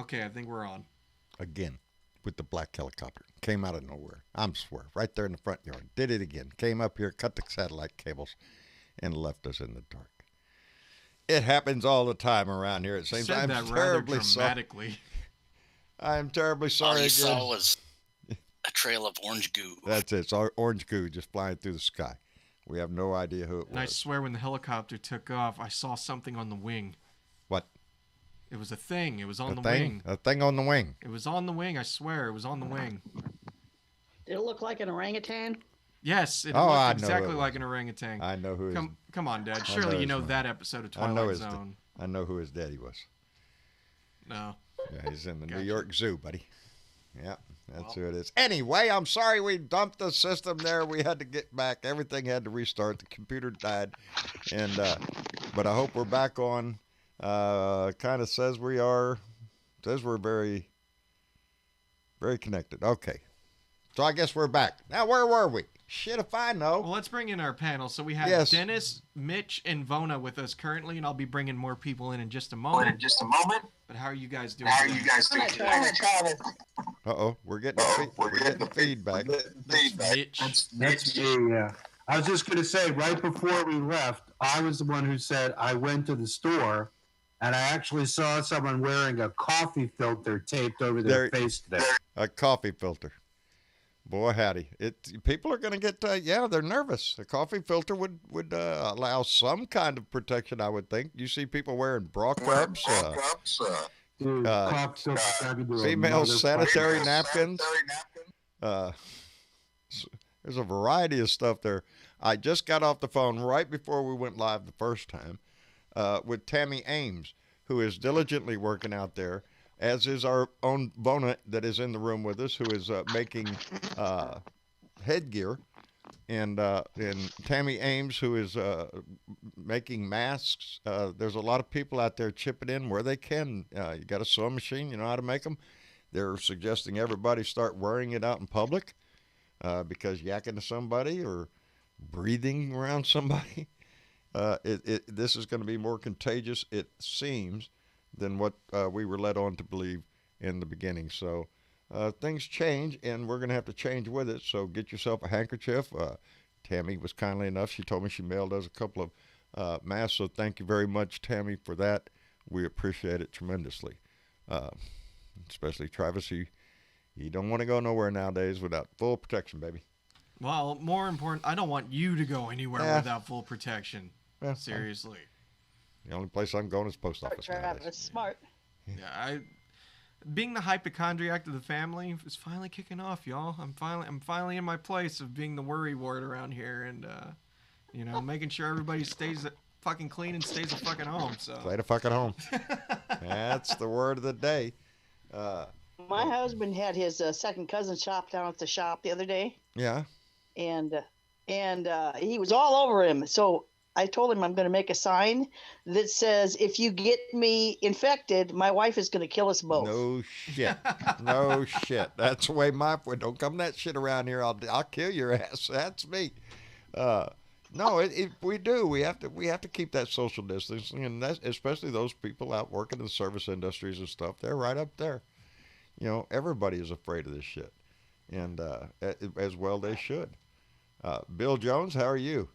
Okay, I think we're on. Again, with the black helicopter. Came out of nowhere. I'm swear. Right there in the front yard. Did it again. Came up here, cut the satellite cables, and left us in the dark. It happens all the time around here. It seems. Said I'm that rather terribly sorry. dramatically. I'm terribly sorry All you again. saw was a trail of orange goo. That's it. It's orange goo just flying through the sky. We have no idea who it And I was. swear when the helicopter took off, I saw something on the wing. What? It was a thing. It was on the thing? wing. A thing on the wing. It was on the wing. I swear it was on the wing. Did it look like an orangutan? Yes, it Oh, I looked know exactly it like an orangutan. I know who. Come on, Dad. I Surely know you know his that episode of I know Twilight his. Zone. I know who his daddy was. No. Yeah, he's in the Gotcha. New York Zoo, buddy. Yeah, that's who it is. Anyway, I'm sorry we dumped the system there. We had to get back. Everything had to restart. The computer died, and but I hope we're back on. Kind of says we are. Says we're very, very connected. Okay, so I guess we're back now. Where were we? Shit, if I know. Well, let's bring in our panel. So we have Yes. Dennis, Mitch, and Vona with us currently, and I'll be bringing more people in just a moment. But how are you guys doing? We're getting feedback. Mitch. That's me, yeah. I was just going to say, right before we left, I was the one who said I went to the store and I actually saw someone wearing a coffee filter taped over their face today. A coffee filter. Boy, howdy. People are going to get, they're nervous. A coffee filter would allow some kind of protection, I would think. You see people wearing bra cups, Dude, cough filter talking to a female sanitary motherfucker. napkins. There's a variety of stuff there. I just got off the phone right before we went live the first time with Tammy Ames, who is diligently working out there, as is our own Vona that is in the room with us, who is making headgear, and Tammy Ames, who is making masks. There's a lot of people out there chipping in where they can. You got a sewing machine, you know how to make them. They're suggesting everybody start wearing it out in public because yakking to somebody or breathing around somebody. This is going to be more contagious, it seems, than what we were led on to believe in the beginning. So things change, and we're going to have to change with it. So get yourself a handkerchief. Tammy was kindly enough. She told me she mailed us a couple of masks. So thank you very much, Tammy, for that. We appreciate it tremendously. Especially Travis, you don't want to go nowhere nowadays without full protection, baby. Well, more important, I don't want you to go anywhere without full protection. Yeah, Seriously. The only place I'm going is post office Travis, nowadays. smart. Yeah, being the hypochondriac of the family is finally kicking off, y'all. I'm finally in my place of being the worry ward around here, and making sure everybody stays fucking clean and stays at fucking home. So Stay the fucking home. That's the word of the day. My husband had his second cousin shop down at the shop the other day, Yeah. and he was all over him. So I told him I'm going to make a sign that says, "If you get me infected, my wife is going to kill us both." No shit. No shit. That's the way don't come that shit around here. I'll kill your ass. That's me. No, we do. We have to keep that social distancing, and that's especially those people out working in the service industries and stuff. They're right up there. Everybody is afraid of this shit, and as well they should. Bill Jones, how are you?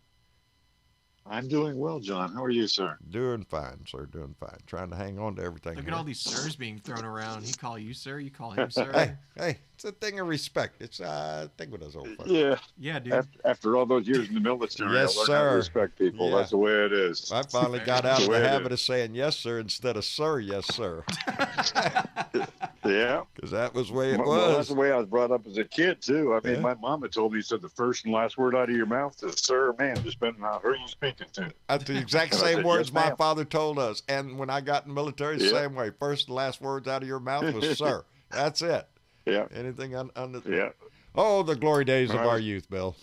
I'm doing well, John. How are you, sir? Doing fine, sir. Doing fine. Trying to hang on to everything. Look here. at all these sirs being thrown around. He call you sir, you call him sir. Hey, it's a thing of respect. It's a thing with us old folks. Yeah. Yeah, dude. After all those years in the military, Yes, I learned how sir. to respect people. Yeah. That's the way it is. I finally got out of The way the it habit is. of saying yes, sir, instead of sir, yes, sir. Yeah. Because that was the way it Well, that's was. the way I was brought up as a kid, too. I mean, Yeah. my mom had told me, said the first and last word out of your mouth is sir or ma'am, just depending on who you're speaking to. That's the exact And I same said, words "Yes, my ma'am." father told us. And when I got in the military, the Yeah. same way. First and last words out of your mouth was sir. That's it. Yeah. Anything under. Yeah. Oh, the glory days of When I our was- youth, Bill.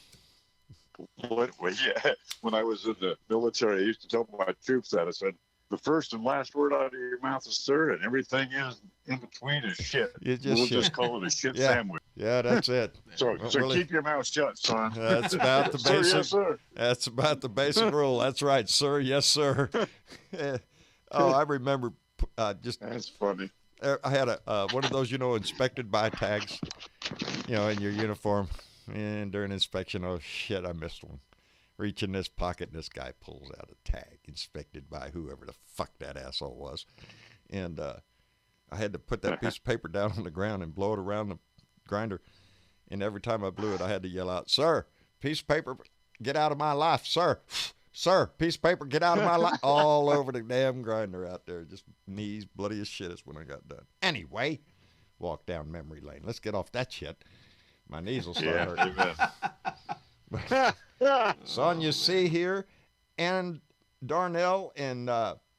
When I was in the military, I used to tell my troops that. I said, the first and last word out of your mouth is sir, and everything is in between is shit. You just We'll shit. just call it a shit Yeah. sandwich. Yeah, that's it. So Really? keep your mouth shut, son. That's about the Sir, basic. yes, sir. That's about the basic rule. That's right, sir. Yes, sir. Oh, I remember just That's funny. I had a one of those, inspected by tags, in your uniform. And during inspection, oh shit, I missed one. Reach in this pocket, and this guy pulls out a tag, inspected by whoever the fuck that asshole was. And I had to put that piece of paper down on the ground and blow it around the grinder. And every time I blew it, I had to yell out, "Sir, piece of paper, get out of my life, sir. Sir, piece of paper, get out of my life." All over the damn grinder out there. Just knees bloody as shit is when I got done. Anyway, walk down memory lane. Let's get off that shit. My knees will start hurting. Son, you see here, and Darnell, and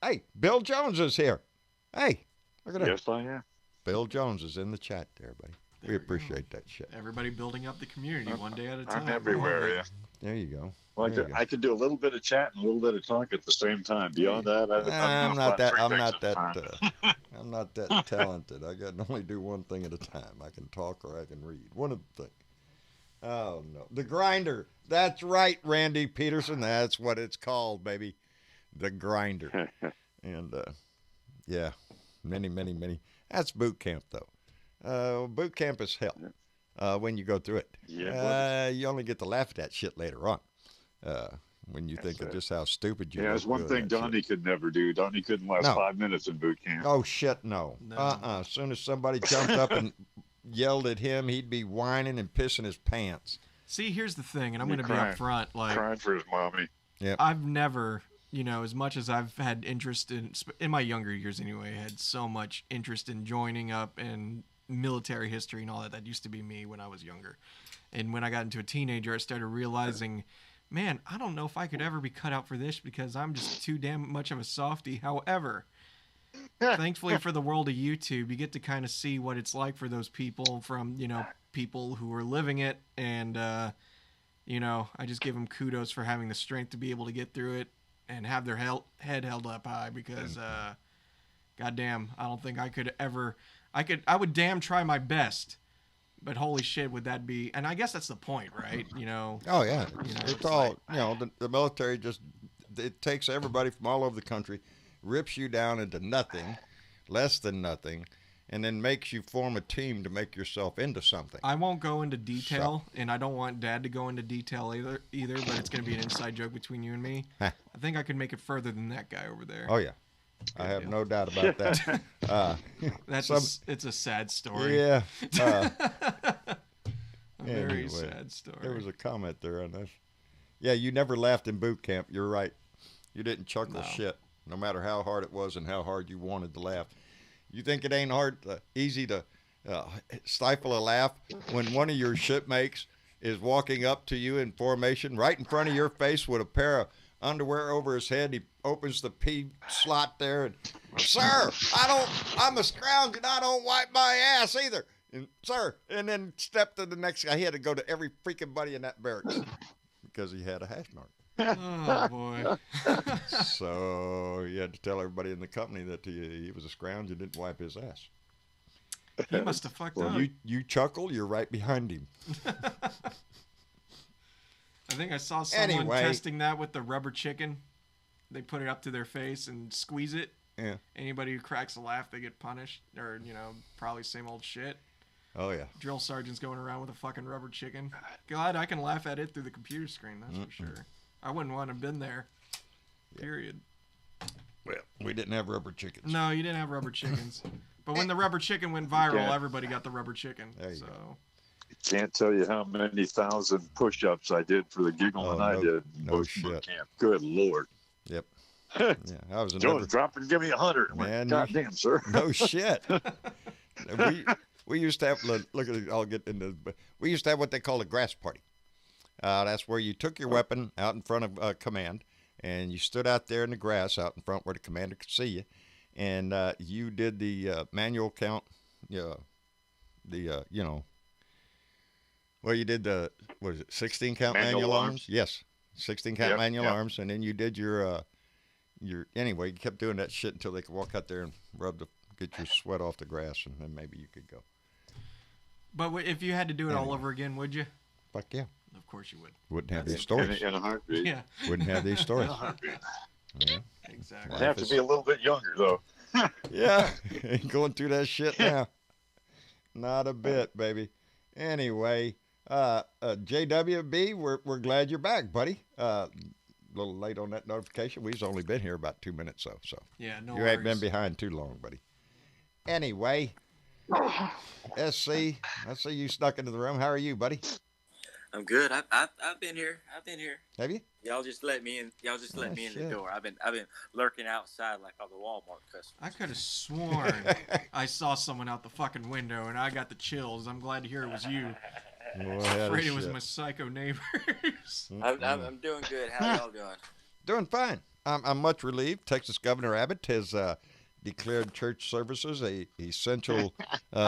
hey, Bill Jones is here. Hey, look at that. Yes, I am. Bill Jones is in the chat there, buddy. We appreciate that shit. Everybody building up the community one day at a time. I'm everywhere, yeah. There you go. Well, I could do a little bit of chat and a little bit of talk at the same time. Beyond that, I'm not that talented. I can only do one thing at a time. I can talk or I can read. One of the things. Oh no, the grinder. That's right, Randy Peterson. That's what it's called, baby. The grinder. And yeah, many. That's boot camp though. Boot camp is hell. When you go through it. Yeah. You only get to laugh at that shit later on. When you think of just how stupid you are. Yeah, there's one thing Donnie could never do. Donnie couldn't last 5 minutes in boot camp. Oh, shit, no. As soon as somebody jumped up and yelled at him, he'd be whining and pissing his pants. See, here's the thing, and I'm going to be up front. Crying for his mommy. Yeah. I've never, as much as I've had interest in my younger years anyway, had so much interest in joining up and military history and all that. That used to be me when I was younger. And when I got into a teenager, I started realizing, man, I don't know if I could ever be cut out for this because I'm just too damn much of a softie. However, thankfully for the world of YouTube, you get to kind of see what it's like for those people from, people who are living it. And, I just give them kudos for having the strength to be able to get through it and have their head held up high because, goddamn, I don't think I could ever... I would damn try my best, but holy shit, would that be? And I guess that's the point, right? Oh yeah, it's all the military it takes everybody from all over the country, rips you down into nothing, less than nothing, and then makes you form a team to make yourself into something. I won't go into detail, and I don't want Dad to go into detail either. But it's going to be an inside joke between you and me. I think I could make it further than that guy over there. Oh yeah. I have no doubt about that. It's a sad story. Yeah. Very sad story. There was a comment there on this. Yeah, you never laughed in boot camp. You're right. You didn't chuckle shit, no matter how hard it was and how hard you wanted to laugh. You think it ain't easy to stifle a laugh when one of your shipmates is walking up to you in formation right in front of your face with a pair of underwear over his head. He opens the pee slot there and, "Sir, I'm a scrounge and I don't wipe my ass either. And, sir," and then step to the next guy. He had to go to every freaking buddy in that barracks because he had a hash mark. Oh boy. So you had to tell everybody in the company that he was a scrounge and didn't wipe his ass. He must have fucked up. You chuckle, you're right behind him. I think I saw someone testing that with the rubber chicken. They put it up to their face and squeeze it. Yeah. Anybody who cracks a laugh, they get punished. Or, probably same old shit. Oh, yeah. Drill sergeants going around with a fucking rubber chicken. God, I can laugh at it through the computer screen, that's for sure. I wouldn't want to have been there. Period. Well, we didn't have rubber chickens. No, you didn't have rubber chickens. But when the rubber chicken went viral, everybody got the rubber chicken. There you go. Can't tell you how many thousand push-ups I did for the giggle I did. No shit. Boot camp. Good Lord. Yep. Yeah, I was Jones drop and give me 100. Man, God damn, sir. No shit. we used to have, look at it, I'll get into this, we used to have what they call a grass party. That's where you took your weapon out in front of command, and you stood out there in the grass out in front where the commander could see you, and you did the manual count, well, you did the, 16 count manual arms? Yes, 16 count manual arms, and then you did your, anyway, you kept doing that shit until they could walk out there and get your sweat off the grass, and then maybe you could go. But if you had to do it all over again, would you? Fuck yeah. Of course you would. Wouldn't have these stories. In a heartbeat. Yeah. Wouldn't have these stories. In a heartbeat. Yeah. Exactly. I'd have to be a little bit younger, though. Yeah, ain't going through that shit now. Not a bit, baby. Anyway, JWB, we're glad you're back, buddy. A little late on that notification. We've only been here about 2 minutes, so Yeah, no you worries. ain't been behind too long, buddy. Anyway, SC, I see you snuck into the room. How are you, buddy? I'm good. I've been here. Have you? Y'all just let me in. Y'all just let me in the door. I've been lurking outside like all the Walmart customers. I could have sworn I saw someone out the fucking window, and I got the chills. I'm glad to hear it was you. Afraid it was my psycho neighbors. I'm doing good. How y'all doing? Doing fine. I'm much relieved. Texas Governor Abbott has declared church services a essential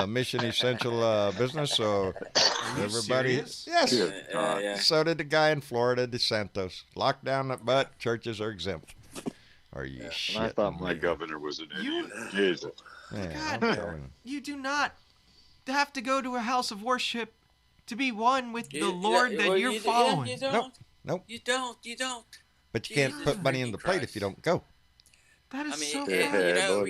mission, essential business. So everybody, serious? yes. Yeah. So did the guy in Florida, DeSantis. Locked down, but churches are exempt. Are you shit? I thought my governor was an Indian. Jesus. Yeah, God, you do not have to go to a house of worship to be one with the Lord that you're following. You don't. Nope. You don't. But you can't put money in the plate if you don't go. That is so you funny. know, boy.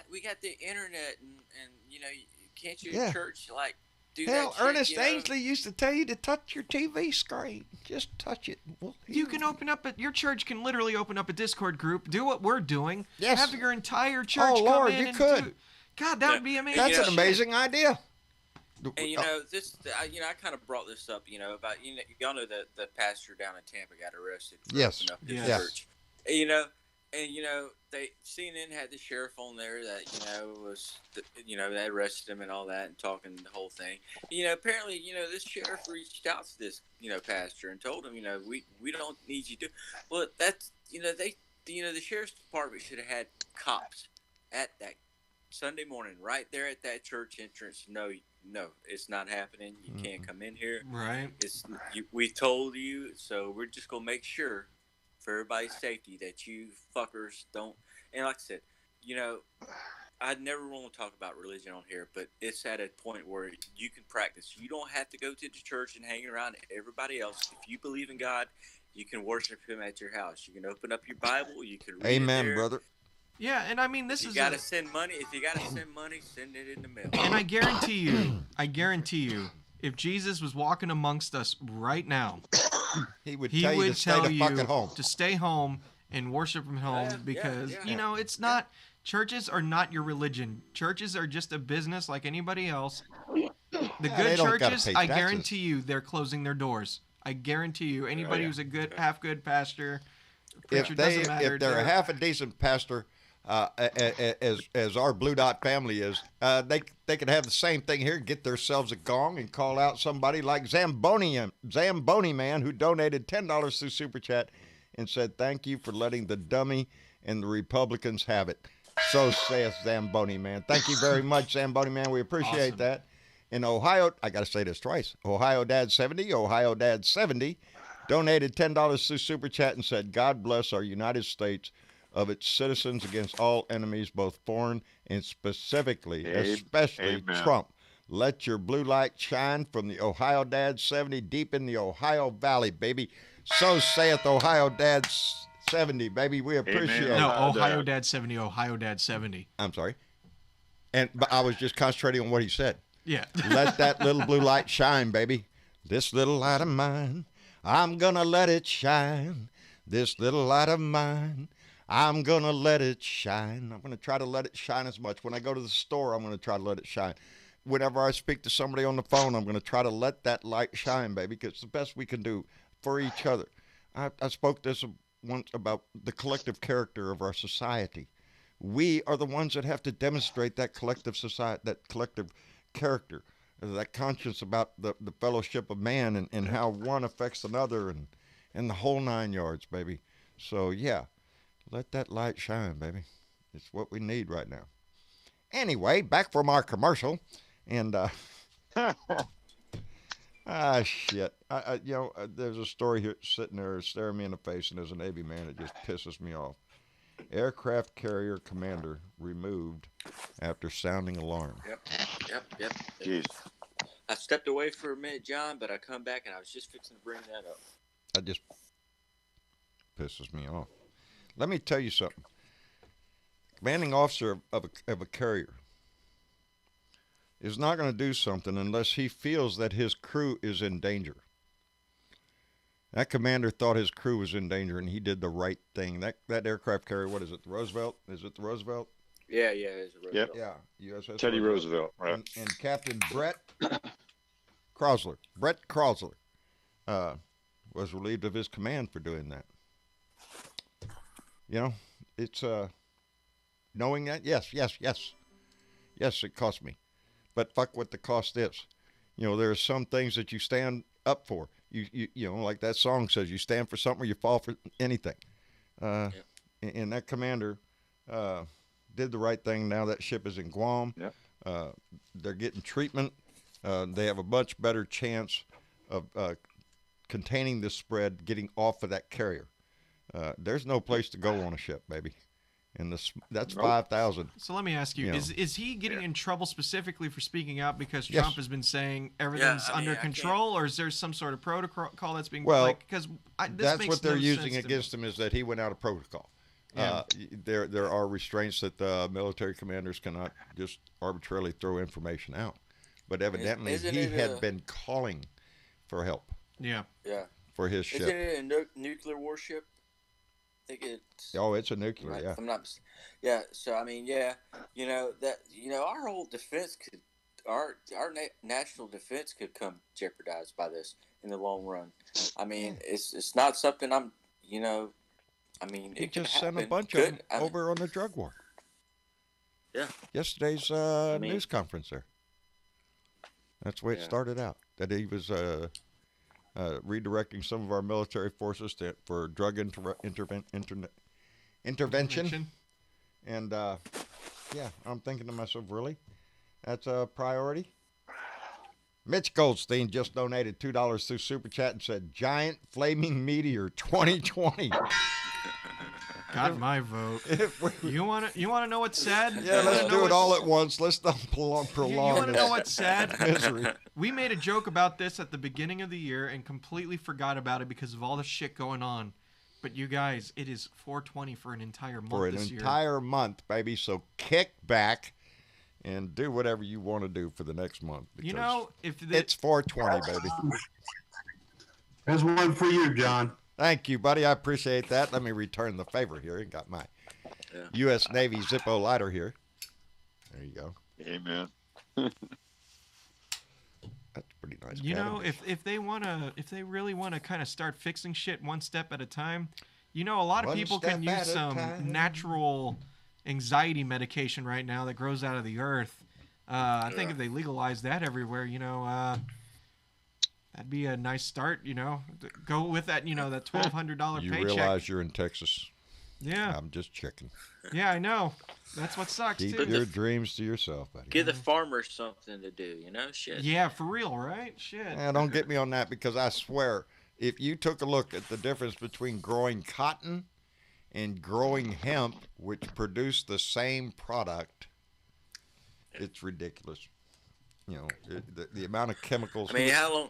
we got the internet, and you know, can't you in church like do Hell, that shit, Ernest you know? Ainsley used to tell you to touch your TV screen. Just touch it. Well, You can open up your church can literally open up a Discord group, do what we're doing, Yes. have your entire church Oh, come Lord, in you and could. do. God, that would be amazing. That's Yeah. an amazing idea. And you know this, I kind of brought this up, about y'all know that the pastor down in Tampa got arrested for Yes. opening up his Yes. church. And they CNN had the sheriff on there that they arrested him and all that and talking the whole thing. Apparently this sheriff reached out to this pastor and told him we don't need you to. Well, that's the sheriff's department should have had cops at that Sunday morning right there at that church entrance. No, it's not happening. You can't come in here. Right. We told you, so we're just gonna make sure for everybody's safety that you fuckers don't. And like I said, I'd never want to talk about religion on here, but it's at a point where you can practice. You don't have to go to the church and hang around everybody else. If you believe in God, you can worship Him at your house. You can open up your Bible. You can read Amen, it there. brother. Yeah, and I mean this If is you gotta send money, send it in the mail. and I guarantee you, if Jesus was walking amongst us right now, He would he tell you would to stay tell the you fucking home. to stay home and worship from home because it's not churches are not your religion. Churches are just a business like anybody else. The they good don't gotta churches, pay I taxes. guarantee you, they're closing their doors. I guarantee you, anybody who's a good, half good pastor, preacher doesn't matter. If they're a half a decent pastor, as our Blue Dot family is, they could have the same thing here. Get themselves a gong and call out somebody like Zamboni man who donated $10 through Super Chat and said thank you for letting the dummy and the Republicans have it. So saith Zamboni man. Thank you very much, Zamboni man. We appreciate Awesome. that. In Ohio, I got to say this twice. Ohio Dad 70 donated $10 through Super Chat and said, God bless our United States of its citizens against all enemies, both foreign and especially Amen. Trump. Let your blue light shine from the Ohio Dad 70 deep in the Ohio Valley, baby. So saith Ohio Dad 70, baby. We appreciate it. No, Ohio Dad 70, Ohio Dad 70. I'm sorry. But I was just concentrating on what he said. Yeah. Let that little blue light shine, baby. This little light of mine, I'm gonna let it shine. This little light of mine, I'm gonna let it shine. I'm gonna try to let it shine as much. When I go to the store, I'm gonna try to let it shine. Whenever I speak to somebody on the phone, I'm gonna try to let that light shine, baby, because it's the best we can do for each other. I spoke this once about the collective character of our society. We are the ones that have to demonstrate that collective society, that collective character, that conscience about the fellowship of man and how one affects another and the whole 9 yards, baby. So, yeah, let that light shine, baby. It's what we need right now. Anyway, back from our commercial. And, shit. There's a story here sitting there staring me in the face, and as a Navy man, it just pisses me off. Aircraft carrier commander removed after sounding alarm. Yep. Jeez. I stepped away for a minute, John, but I come back and I was just fixing to bring that up. That just pisses me off. Let me tell you something. commanding officer of a carrier is not going to do something unless he feels that his crew is in danger. That commander thought his crew was in danger, and he did the right thing. That aircraft carrier, what is it, the Roosevelt? Is it the Roosevelt? Yeah, it's a Roosevelt. Yep. Yeah, USS Teddy Roosevelt, right? And Captain Brett Crosley, was relieved of his command for doing that. You know, it's knowing that, yes, it cost me, but fuck what the cost is. You know, there are some things that you stand up for. You know, like that song says, you stand for something or you fall for anything. And that commander did the right thing. Now that ship is in Guam. Yep. They're getting treatment. They have a much better chance of containing this spread, getting off of that carrier. There's no place to go on a ship, baby. And that's 5,000. So let me ask you, You know. is he getting in trouble specifically for speaking out because Yes. Trump has been saying everything's under control, or is there some sort of protocol that's being because that's what they're using against him, is that he went out of protocol. Yeah. There are restraints that the military commanders cannot just arbitrarily throw information out. But evidently he had been calling for help. Yeah. For his ship. Isn't it a nuclear warship? I think it's. Oh, it's a nuclear, right, yeah. if I'm not. Yeah. So I mean, yeah. You know that. You know, our whole defense could, our national defense could come jeopardized by this in the long run. I mean, it's not something I'm. You know, I mean, He it could just sent a happen. bunch of them over on the drug war. Yeah. Yesterday's news conference there. That's the way it started out. That he was redirecting some of our military forces for drug intervention. And, yeah, I'm thinking to myself, really? That's a priority? Mitch Goldstein just donated $2 through Super Chat and said, Giant Flaming Meteor 2020. Got my vote. You want to know what's sad? Yeah, let's do it all at once. Let's not prolong You want to this know what's sad? misery. We made a joke about this at the beginning of the year and completely forgot about it because of all the shit going on. But you guys, it is 420 for an entire month For an this year. entire month, baby. So kick back and do whatever you want to do for the next month. You know, if it's 420, baby. There's one for you, John. Thank you, buddy. I appreciate that. Let me return the favor here. I got my U.S. Navy Zippo lighter here. There you go. Amen. That's pretty nice. You know, if they really want to kind of start fixing shit one step at a time, you know, a lot of One people step can use at a some time. natural anxiety medication right now that grows out of the earth. I think if they legalize that everywhere, you know, that'd be a nice start. You know, go with that. You know, that $1,200 You paycheck. realize you're in Texas. Yeah. I'm just checking. Yeah, I know. That's what sucks Keep too. your dreams to yourself, buddy. Give the farmers something to do. You know, shit. Yeah, for real, right? Shit. Yeah, don't get me on that, because I swear, if you took a look at the difference between growing cotton and growing hemp, which produce the same product, it's ridiculous. You know, the amount of chemicals. I mean, how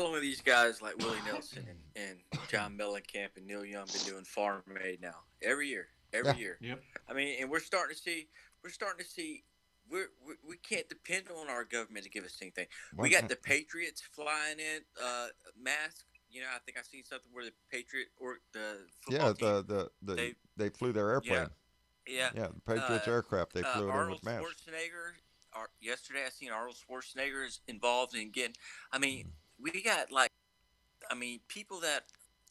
long have these guys like Willie Nelson and John Mellencamp and Neil Young been doing Farm Aid now? Every year. Yep. I mean, and we're starting to see we can't depend on our government to give us anything. We got the Patriots flying in masks. You know, I think I seen something where the Patriot or the football team, they flew their airplane. Yeah, the Patriots aircraft, they flew it in Arnold with masks. Schwarzenegger. Yesterday, I seen Arnold Schwarzenegger is involved in getting. I mean, we got people that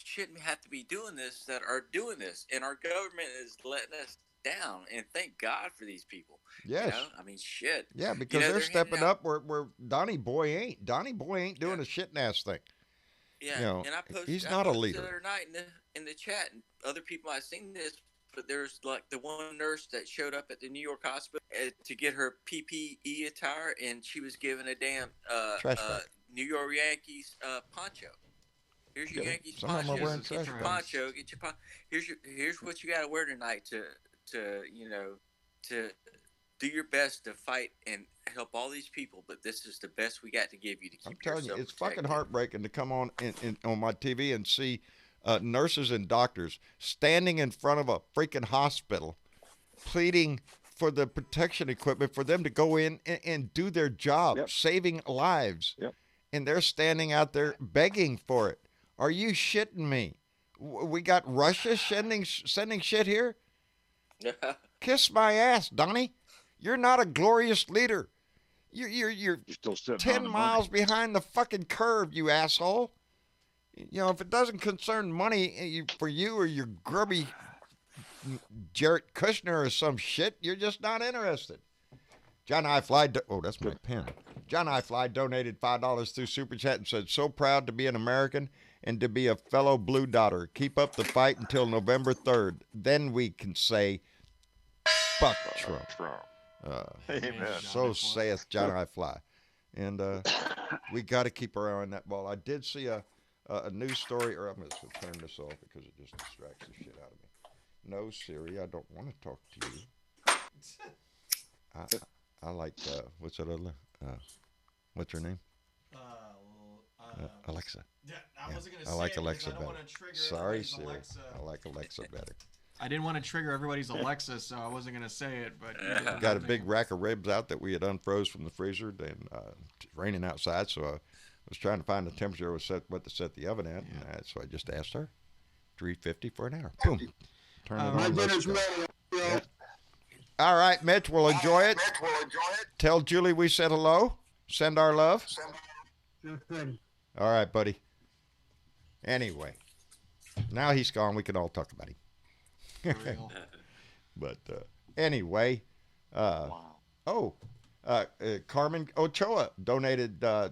shouldn't have to be doing this that are doing this, and our government is letting us down. And thank God for these people. Yes. You know? I mean, shit. Yeah, because they're stepping up where Donnie Boy ain't. Donnie Boy ain't doing a shit ass thing. Yeah, You know, and I posted, he's not a the leader. other night in the chat, and other people I've seen this, but there's like the one nurse that showed up at the New York hospital to get her PPE attire, and she was given a damn New York Yankees poncho. Here's your Yankees Some of them are poncho. wearing Get trash your bags. poncho. Get your Here's what you got to wear tonight to do your best to fight and help all these people. But this is the best we got to give you to keep I'm telling you, yourself it's fucking protected. heartbreaking to come on on my TV and see nurses and doctors standing in front of a freaking hospital pleading for the protection equipment for them to go in and do their job, saving lives. And they're standing out there begging for it. Are you shitting me? We got Russia sending shit here? Kiss my ass, Donnie. You're not a glorious leader. You're still sitting 10 miles behind the fucking curve, you asshole. You know, if it doesn't concern money for you or your grubby Jared Kushner or some shit, you're just not interested. John I. Fly, oh, that's my pen. John I. Fly donated $5 through Super Chat and said, so proud to be an American and to be a fellow Blue Dotter. Keep up the fight until November 3rd. Then we can say, fuck Trump. Amen. So saith John I. Fly. And we got to keep our eye on that ball. I did see a news story, or I'm going to turn this off because it just distracts the shit out of me. No, Siri, I don't want to talk to you. I like, what's that other, what's her name? Alexa. Yeah, I wasn't gonna I say like it Alexa I don't better. want to trigger Sorry, everybody's Siri. Alexa. I like Alexa better. I didn't want to trigger everybody's Alexa, so I wasn't gonna say it. But Got a big rack of ribs out that we had unfroze from the freezer, and it's raining outside, so I was trying to find the temperature what to set the oven at, and so I just asked her. 350 for an hour. Boom. Turn it on. My Let's dinner's go. ready. Yeah. All right, Mitch, we'll enjoy it. Tell Julie we said hello. Send our love. All right, buddy. Anyway, now he's gone. We can all talk about him. But anyway, Carmen Ochoa donated $21.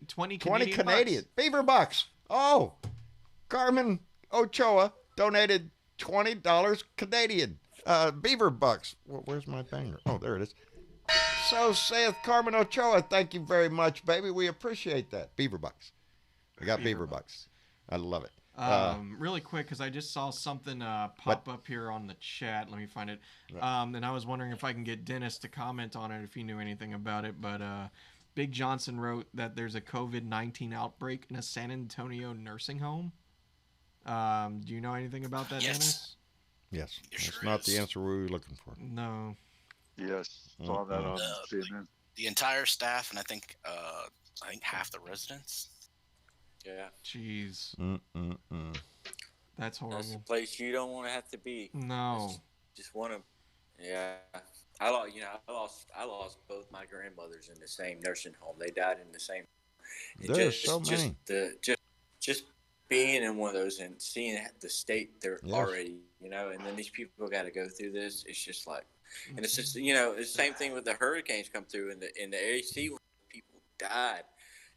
20 Canadian. Beaver bucks. Oh, Carmen Ochoa donated $20 Canadian. Beaver bucks. Well, where's my banger? Oh, there it is. So saith Carmen Ochoa. Thank you very much, baby. We appreciate that. Beaver bucks. We got beaver bucks. I love it. Really quick, because I just saw something pop up here on the chat. Let me find it. And I was wondering if I can get Dennis to comment on it if he knew anything about it. But Big Johnson wrote that there's a COVID-19 outbreak in a San Antonio nursing home. Do you know anything about that, Dennis? Yes. It That's sure not is. the answer we were looking for. No. Yes, saw that on CNN. The entire staff, and I think half the residents. Yeah, Jeez. That's horrible. that's a place you don't want to have to be. No. Just want to. Yeah, I lost both my grandmothers in the same nursing home. They died in the same. There's so many. Just being in one of those and seeing the state they're already, and then these people got to go through this. It's just like, and it's just, it's the same thing with the hurricanes come through in the AC when people died.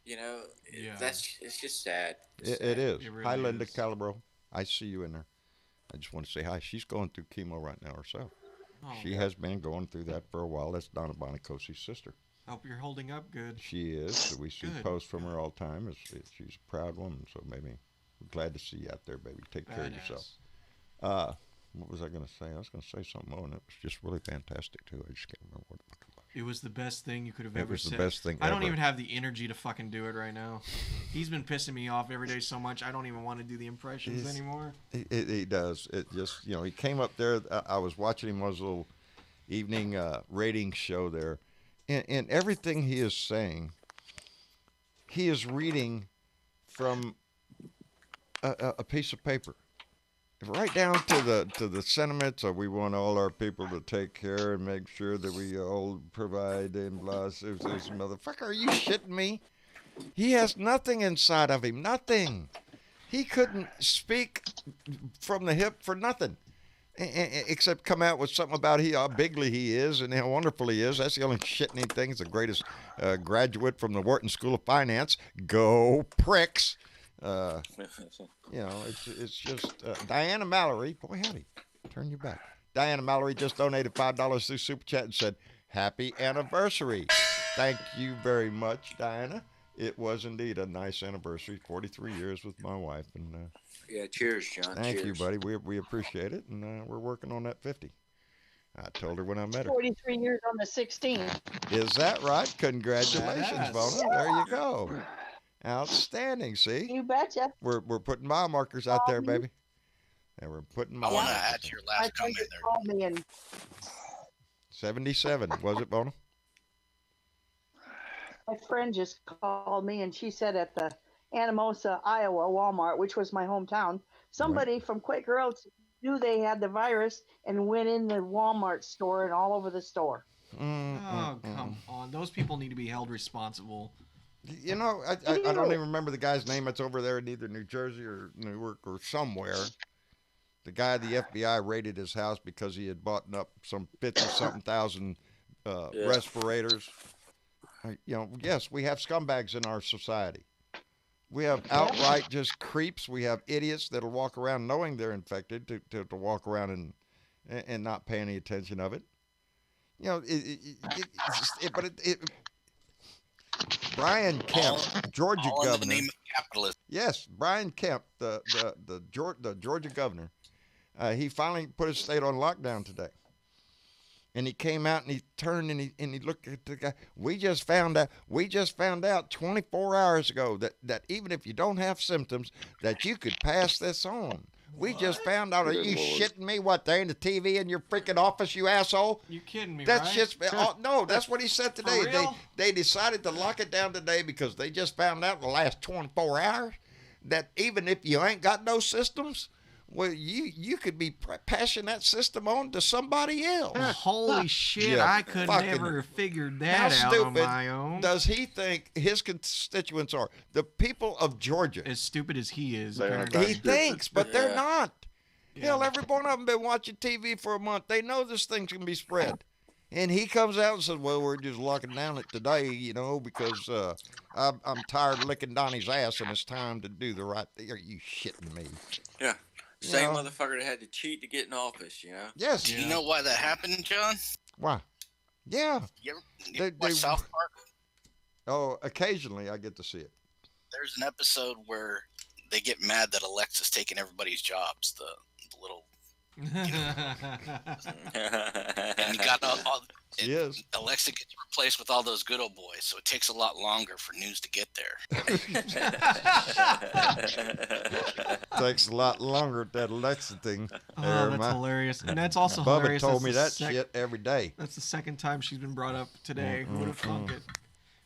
It's just sad. It is. It really Hi, Linda is. Calabro. I see you in there. I just want to say hi. She's going through chemo right now herself. Oh, She has been going through that for a while. That's Donna Bonicosi's sister. hope you're holding up good. She is. So we see Good. posts from her all the time. She's a proud woman. So maybe we're glad to see you out there, baby. Take care of yourself. What was I going to say? I was going to say something, and it was just really fantastic, too. I just can't remember what it was. It was the best thing you could have It ever was said. the best thing I don't ever. even have the energy to fucking do it right now. He's been pissing me off every day so much. I don't even want to do the impressions anymore. He does. It just, he came up there. I was watching him on his little evening ratings show there. And everything he is saying, he is reading from a piece of paper. Right down to the sentiments of we want all our people to take care and make sure that we all provide and blah. Motherfucker, are you shitting me? He has nothing inside of him. Nothing. He couldn't speak from the hip for nothing. Except come out with something about how bigly he is and how wonderful he is. That's the only shitting thing. He's the greatest graduate from the Wharton School of Finance. Go pricks. It's just Diana Mallory. Boy, howdy. Turn your back. Diana Mallory just donated $5 through Super Chat and said, happy anniversary. Thank you very much, Diana. It was indeed a nice anniversary. 43 years with my wife. And Yeah, cheers, John. thank you, Cheers. buddy. We appreciate it. And we're working on that 50. I told her when I met her. 43 years on the 16th. Is that right? Congratulations, Yes. Bona. There you go. Outstanding. See? You betcha. We're putting mile markers out there, baby. And we're putting my I want to life add in to your My last friend comment just there. called me and 77, was it, Bona? my friend just called me and she said at the Anamosa, Iowa Walmart, which was my hometown, somebody from Quaker Oats knew they had the virus and went in the Walmart store and all over the store. Oh, come on. Those people need to be held responsible. You know, I don't even remember the guy's name. It's over there in either New Jersey or Newark or somewhere. The guy, the FBI raided his house because he had bought up some 50-something thousand respirators. You know, yes, we have scumbags in our society. We have outright just creeps. We have idiots that'll walk around knowing they're infected to walk around and not pay any attention of it. You know, Brian Kemp, Georgia all governor. in the name of capitalism. Yes, Brian Kemp, the Georgia governor. He finally put his state on lockdown today. And he came out and he turned and he looked at the guy. We just found out 24 hours ago that even if you don't have symptoms, that you could pass this on. We just found out. Are you shitting me? What, they ain't the TV in your freaking office, you asshole? You kidding me, That's right? just no. That's what he said today. For real? They decided to lock it down today because they just found out in the last 24 hours that even if you ain't got no systems, well, you could be passing that system on to somebody else. Holy shit, Yeah, I could fucking- never have figured How that out on stupid my own. does he think his constituents are? The people of Georgia. As stupid as he is, They are apparently. He thinks, but they're Yeah. not. Yeah. Hell, every one of them been watching TV for a month. They know this thing's gonna be spread. And he comes out and says, "Well, we're just locking down it today, you know, because I'm tired of licking Donnie's ass, and it's time to do the right thing." Are you shitting me? Yeah. Same know? motherfucker that had to cheat to get in office, you know? Yes. Do you know why that happened, John? Why? Yeah. You They- ever watch South Park? Oh, occasionally I get to see it. There's an episode where they get mad that Alexa's taking everybody's jobs. The little and you got all Yes. Alexa gets replaced with all those good old boys, so it takes a lot longer for news to get there. Takes a lot longer that Alexa thing. Oh, that's hilarious. And that's also Bubba hilarious. told that's me the that shit every day. That's the second time she's been brought up today. Who would have thunk it?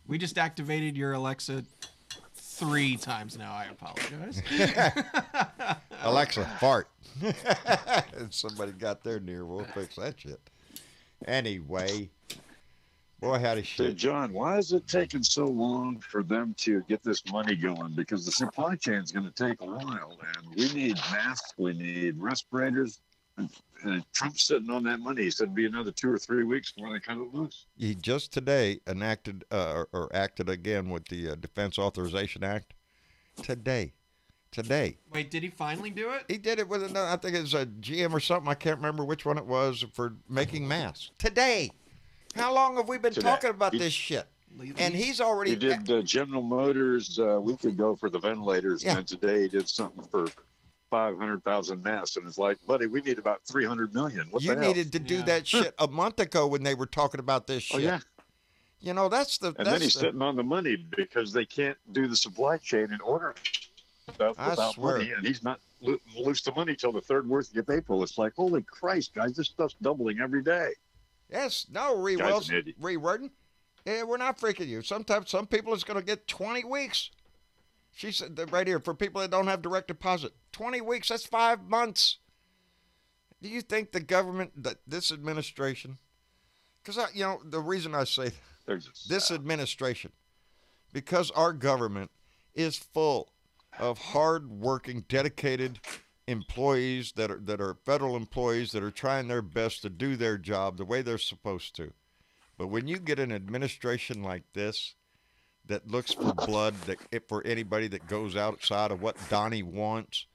We just activated your Alexa 3 times now. I apologize. Alexa, fart. If somebody got there near, we'll fix that shit. Anyway, boy, howdy Hey, shit. John, why is it taking so long for them to get this money going? Because the supply chain is going to take a while, and we need masks, we need respirators. And Trump's sitting on that money. He said it'd be another 2 or 3 weeks before they cut it loose. He just today enacted or acted again with the Defense Authorization Act. Today. Wait, did he finally do it? He did it with another, I think it was a GM or something. I can't remember which one it was for making masks. Today. How long have we been Today. talking about this shit? And he's already. He did General Motors a week ago for the ventilators, Yeah. and then today he did something for 500,000 masks. And it's like, buddy, we need about 300 million. What You the hell? needed to do Yeah. that shit a month ago when they were talking about this shit. Oh, yeah. You know, that's the. And that's then he's the, sitting on the money because they can't do the supply chain and order stuff I without swear. money. And he's not loose the money till the third worth of April. It's like, holy Christ, guys, this stuff's doubling every day. Yes, no, Guy's an idiot. Rewording. Yeah, we're not freaking you. Sometimes some people it's going to get 20 weeks. She said that right here for people that don't have direct deposit. 20 weeks, that's 5 months. Do you think the government, that this administration, because the reason I say They're just this administration, because our government is full of hard-working, dedicated employees that are federal employees that are trying their best to do their job the way they're supposed to. But when you get an administration like this that looks for blood, for anybody that goes outside of what Donnie wants,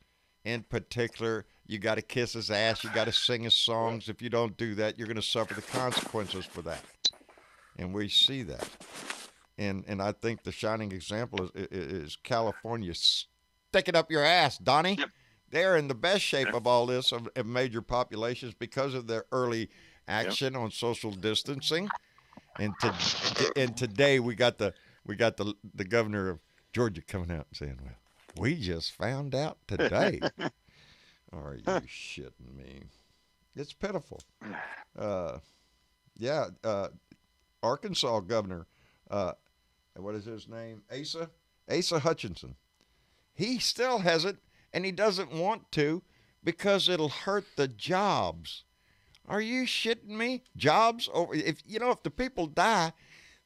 in particular, you got to kiss his ass, you got to sing his songs. If you don't do that, you're going to suffer the consequences for that. And we see that. And I think the shining example is California. Stick it up your ass, Donnie. Yep. They're in the best shape of all this of major populations because of their early action on social distancing. And today we got the governor of Georgia coming out and saying, "Well, we just found out today." Are you shitting me? It's pitiful. Yeah, Arkansas governor, what is his name? Asa Hutchinson. He still hasn't, and he doesn't want to because it'll hurt the jobs. Are you shitting me? Jobs over if if the people die,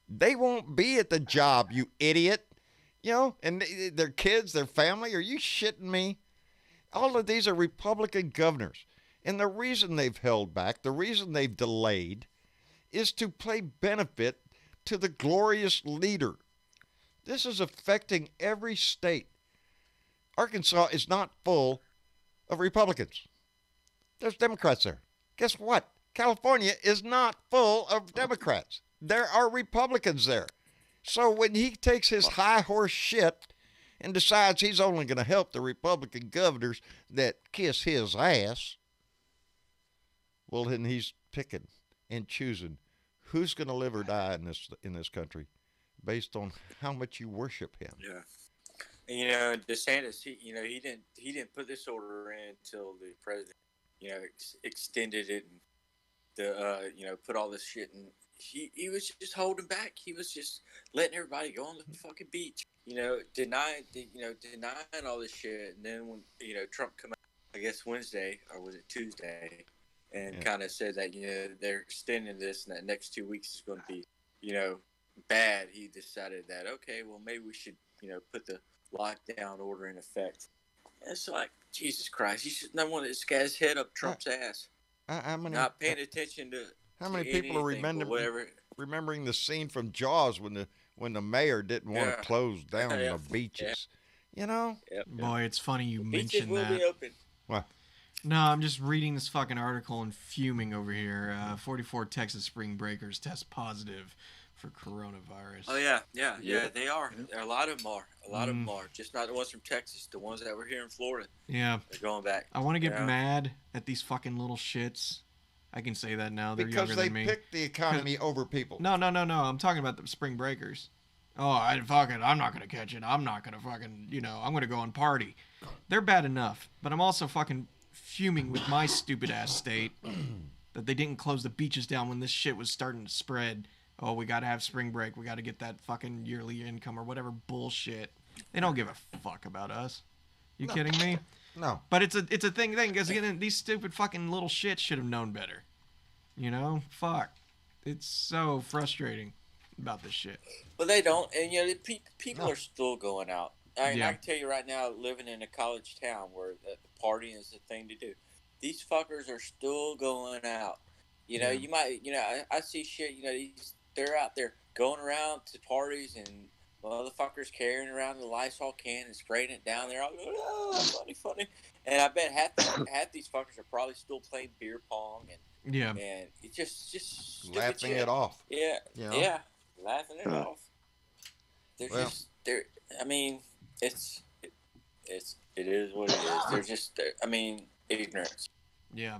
they won't be at the job, you idiot. And their kids, their family. Are you shitting me? All of these are Republican governors. And the reason they've held back, the reason they've delayed, is to play benefit to the glorious leader. This is affecting every state. Arkansas is not full of Republicans. There's Democrats there. Guess what? California is not full of Democrats. There are Republicans there. So when he takes his high horse shit and decides he's only going to help the Republican governors that kiss his ass, well, then he's picking and choosing who's going to live or die in this country based on how much you worship him. Yeah. And, DeSantis, he didn't put this order in until the president, extended it and put all this shit in. He was just holding back. He was just letting everybody go on the fucking beach. Denying all this shit. And then when Trump come out, I guess Wednesday or was it Tuesday, and kind of said that they're extending this and that next 2 weeks is going to be bad. He decided that okay, well maybe we should put the lockdown order in effect. And it's like Jesus Christ, he should not want this guy's head up Trump's ass. Not paying attention to. How many people are remembering the scene from Jaws when the mayor didn't want to close down the beaches? Yep. Boy, it's funny you mentioned will that. Be open. What? No, I'm just reading this fucking article and fuming over here. 44 Texas spring breakers test positive for coronavirus. Oh yeah, they are. A lot of them are. A lot of them are. Just not the ones from Texas. The ones that were here in Florida. Yeah. They're going back. I want to get mad at these fucking little shits. I can say that now. They're because younger than me. Because they pick the economy over people. No. I'm talking about the spring breakers. Oh, I'm not going to catch it. I'm not going to fucking, I'm going to go and party. They're bad enough. But I'm also fucking fuming with my stupid ass state that they didn't close the beaches down when this shit was starting to spread. Oh, we got to have spring break. We got to get that fucking yearly income or whatever bullshit. They don't give a fuck about us. You kidding me? No. But it's a thing because again, these stupid fucking little shits should have known better. Fuck. It's so frustrating about this shit. But they don't, and people are still going out. I can tell you right now, living in a college town where the partying is the thing to do, these fuckers are still going out. You might, I see shit. They're out there going around to parties and motherfuckers carrying around the Lysol can and spraying it down there. Funny. And I bet half these fuckers are probably still playing beer pong and it's just laughing shit. It off. Yeah, laughing it off. It is what it is. They're just, ignorance. Yeah.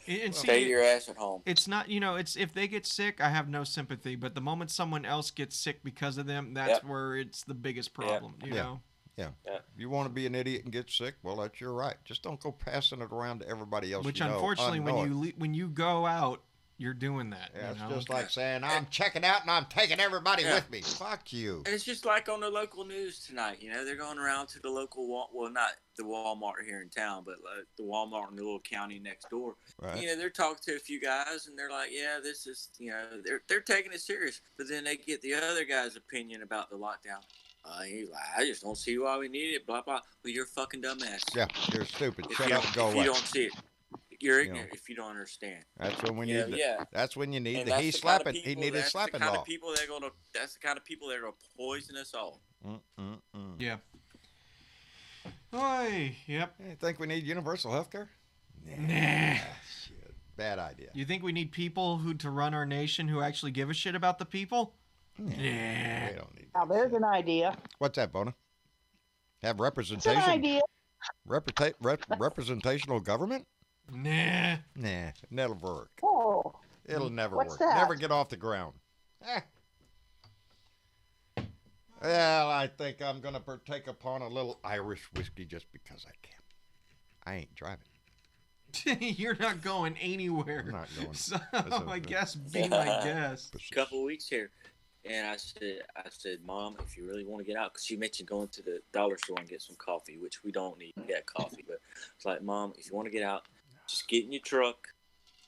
And stay your ass at home. It's not, it's if they get sick, I have no sympathy. But the moment someone else gets sick because of them, that's where it's the biggest problem. You know. Yeah. If you want to be an idiot and get sick, well, that's your right. Just don't go passing it around to everybody else. Which unfortunately, when you go out, you're doing that. Yeah, it's just like saying I'm checking out and I'm taking everybody with me. Fuck you. And it's just like on the local news tonight. They're going around to the local, not the Walmart here in town, but the Walmart in the little county next door. Right. They're talking to a few guys and they're like, yeah, this is, they're taking it serious. But then they get the other guy's opinion about the lockdown. He's like, I just don't see why we need it. Blah blah. Well, you're a fucking dumbass. Yeah, you're stupid. Shut up and go away. If you don't see it, you're ignorant. If you don't understand. That's when we need. That's when you need the he slapping. He needed slapping law. That's the kind of people that are gonna poison us all. Yeah. Oi. Yep. You think we need universal health care? Nah. Shit. Bad idea. You think we need people to run our nation who actually give a shit about the people? Nah. We don't need Now, there's an idea. What's that, Bona? Have It's representation? an idea. Representational government? Nah. Never work. Oh. It'll never What's work. that? Never get off the ground. Well, I think I'm going to partake upon a little Irish whiskey just because I can. I ain't driving. You're not going anywhere. I'm not going. So That's I guess be my guest. Couple weeks here, and I said, Mom, if you really want to get out, because she mentioned going to the dollar store and get some coffee, which we don't need that coffee, but it's like, Mom, if you want to get out, just get in your truck,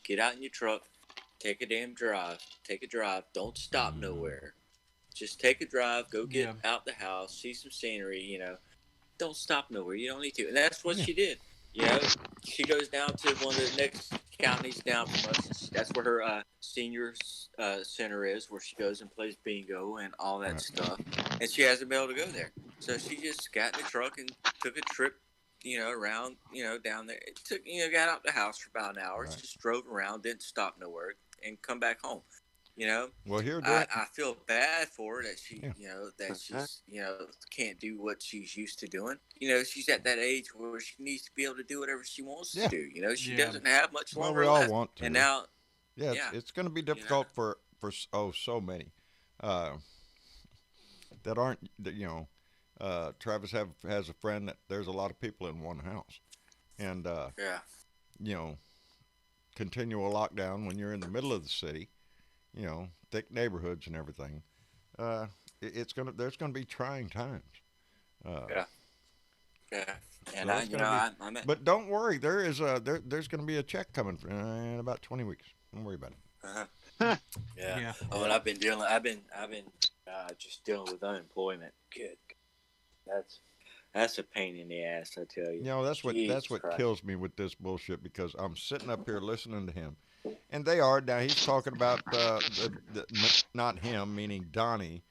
get out in your truck, take a damn drive, take a drive, don't stop nowhere, just take a drive, go get out the house, see some scenery, you know, don't stop nowhere, you don't need to, and that's what she did. You know, she goes down to one of the next counties down from us. That's where her senior center is, where she goes and plays bingo and all that stuff. And she hasn't been able to go there. So she just got in the truck and took a trip, you know, around, you know, down there. It took, you know, got out the house for about an hour. Just drove around, didn't stop nowhere, and come back home. You know, well, here I feel bad for her that she, you know, that she's, you know, can't do what she's used to doing. You know, she's at that age where she needs to be able to do whatever she wants to do. You know, she doesn't have much longer we all left. want to. And now, it's going to be difficult for so many that aren't, you know. Travis has a friend that there's a lot of people in one house, and you know, continual lockdown when you're in the middle of the city. You know, thick neighborhoods and everything. There's gonna be trying times. And so but don't worry, there's gonna be a check coming in about 20 weeks. Don't worry about it. Oh, and I've been just dealing with unemployment. Good. That's a pain in the ass, I tell you. You know, that's what kills me with this bullshit, because I'm sitting up here listening to him. And they are. Now, he's talking about not him, meaning Donnie,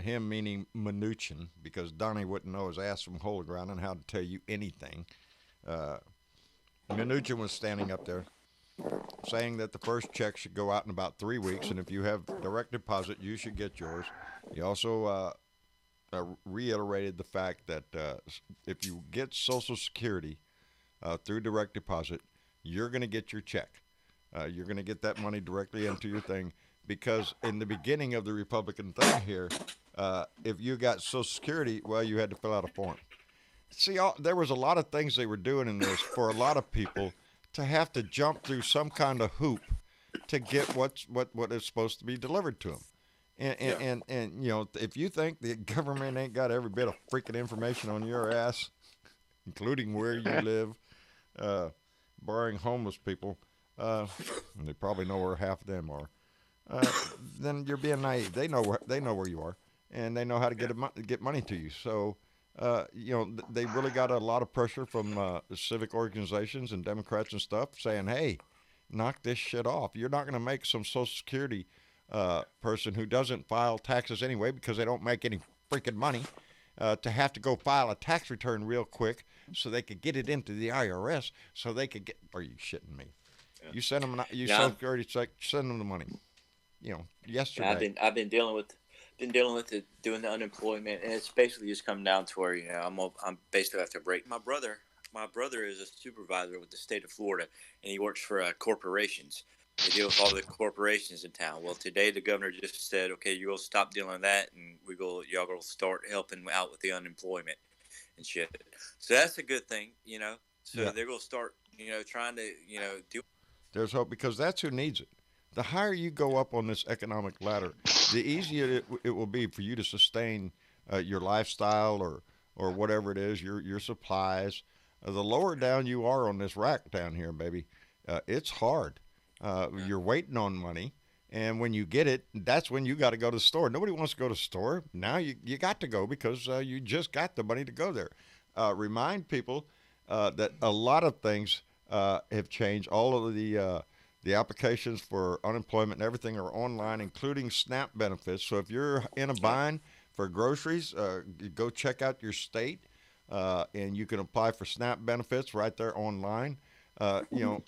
him meaning Mnuchin, because Donnie wouldn't know his ass from hole ground and how to tell you anything. Mnuchin was standing up there saying that the first check should go out in about 3 weeks, and if you have direct deposit, you should get yours. He also reiterated the fact that if you get Social Security through direct deposit, you're going to get your check. You're going to get that money directly into your thing, because in the beginning of the Republican thing here, if you got Social Security, well, you had to fill out a form. See, there was a lot of things they were doing in this for a lot of people to have to jump through some kind of hoop to get what is supposed to be delivered to them. And you know, if you think the government ain't got every bit of freaking information on your ass, including where you live, barring homeless people, and they probably know where half of them are, then you're being naive. They know where you are, and they know how to get money to you. So, you know, they really got a lot of pressure from civic organizations and Democrats and stuff saying, "Hey, knock this shit off. You're not going to make some Social Security person who doesn't file taxes anyway because they don't make any freaking money to have to go file a tax return real quick so they could get it into the IRS so they could get." Are you shitting me? You send them, Social Security check, send them the money. You know, yesterday. I've been dealing with doing the unemployment, and it's basically just come down to where, you know, I'm basically have to break. My brother is a supervisor with the state of Florida, and he works for corporations. They deal with all the corporations in town. Well, today the governor just said, okay, you will stop doing that, and y'all go start helping out with the unemployment and shit. So that's a good thing, you know. So they're gonna start, you know, trying to, you know, do. There's hope, because that's who needs it. The higher you go up on this economic ladder, the easier it will be for you to sustain your lifestyle or whatever it is, your supplies. The lower down you are on this rack down here, baby, it's hard. You're waiting on money, and when you get it, that's when you got to go to the store. Nobody wants to go to the store. Now you got to go because you just got the money to go there. Remind people that a lot of things have changed. All of the applications for unemployment and everything are online, including SNAP benefits. So if you're in a bind for groceries, go check out your state, and you can apply for SNAP benefits right there online. You know,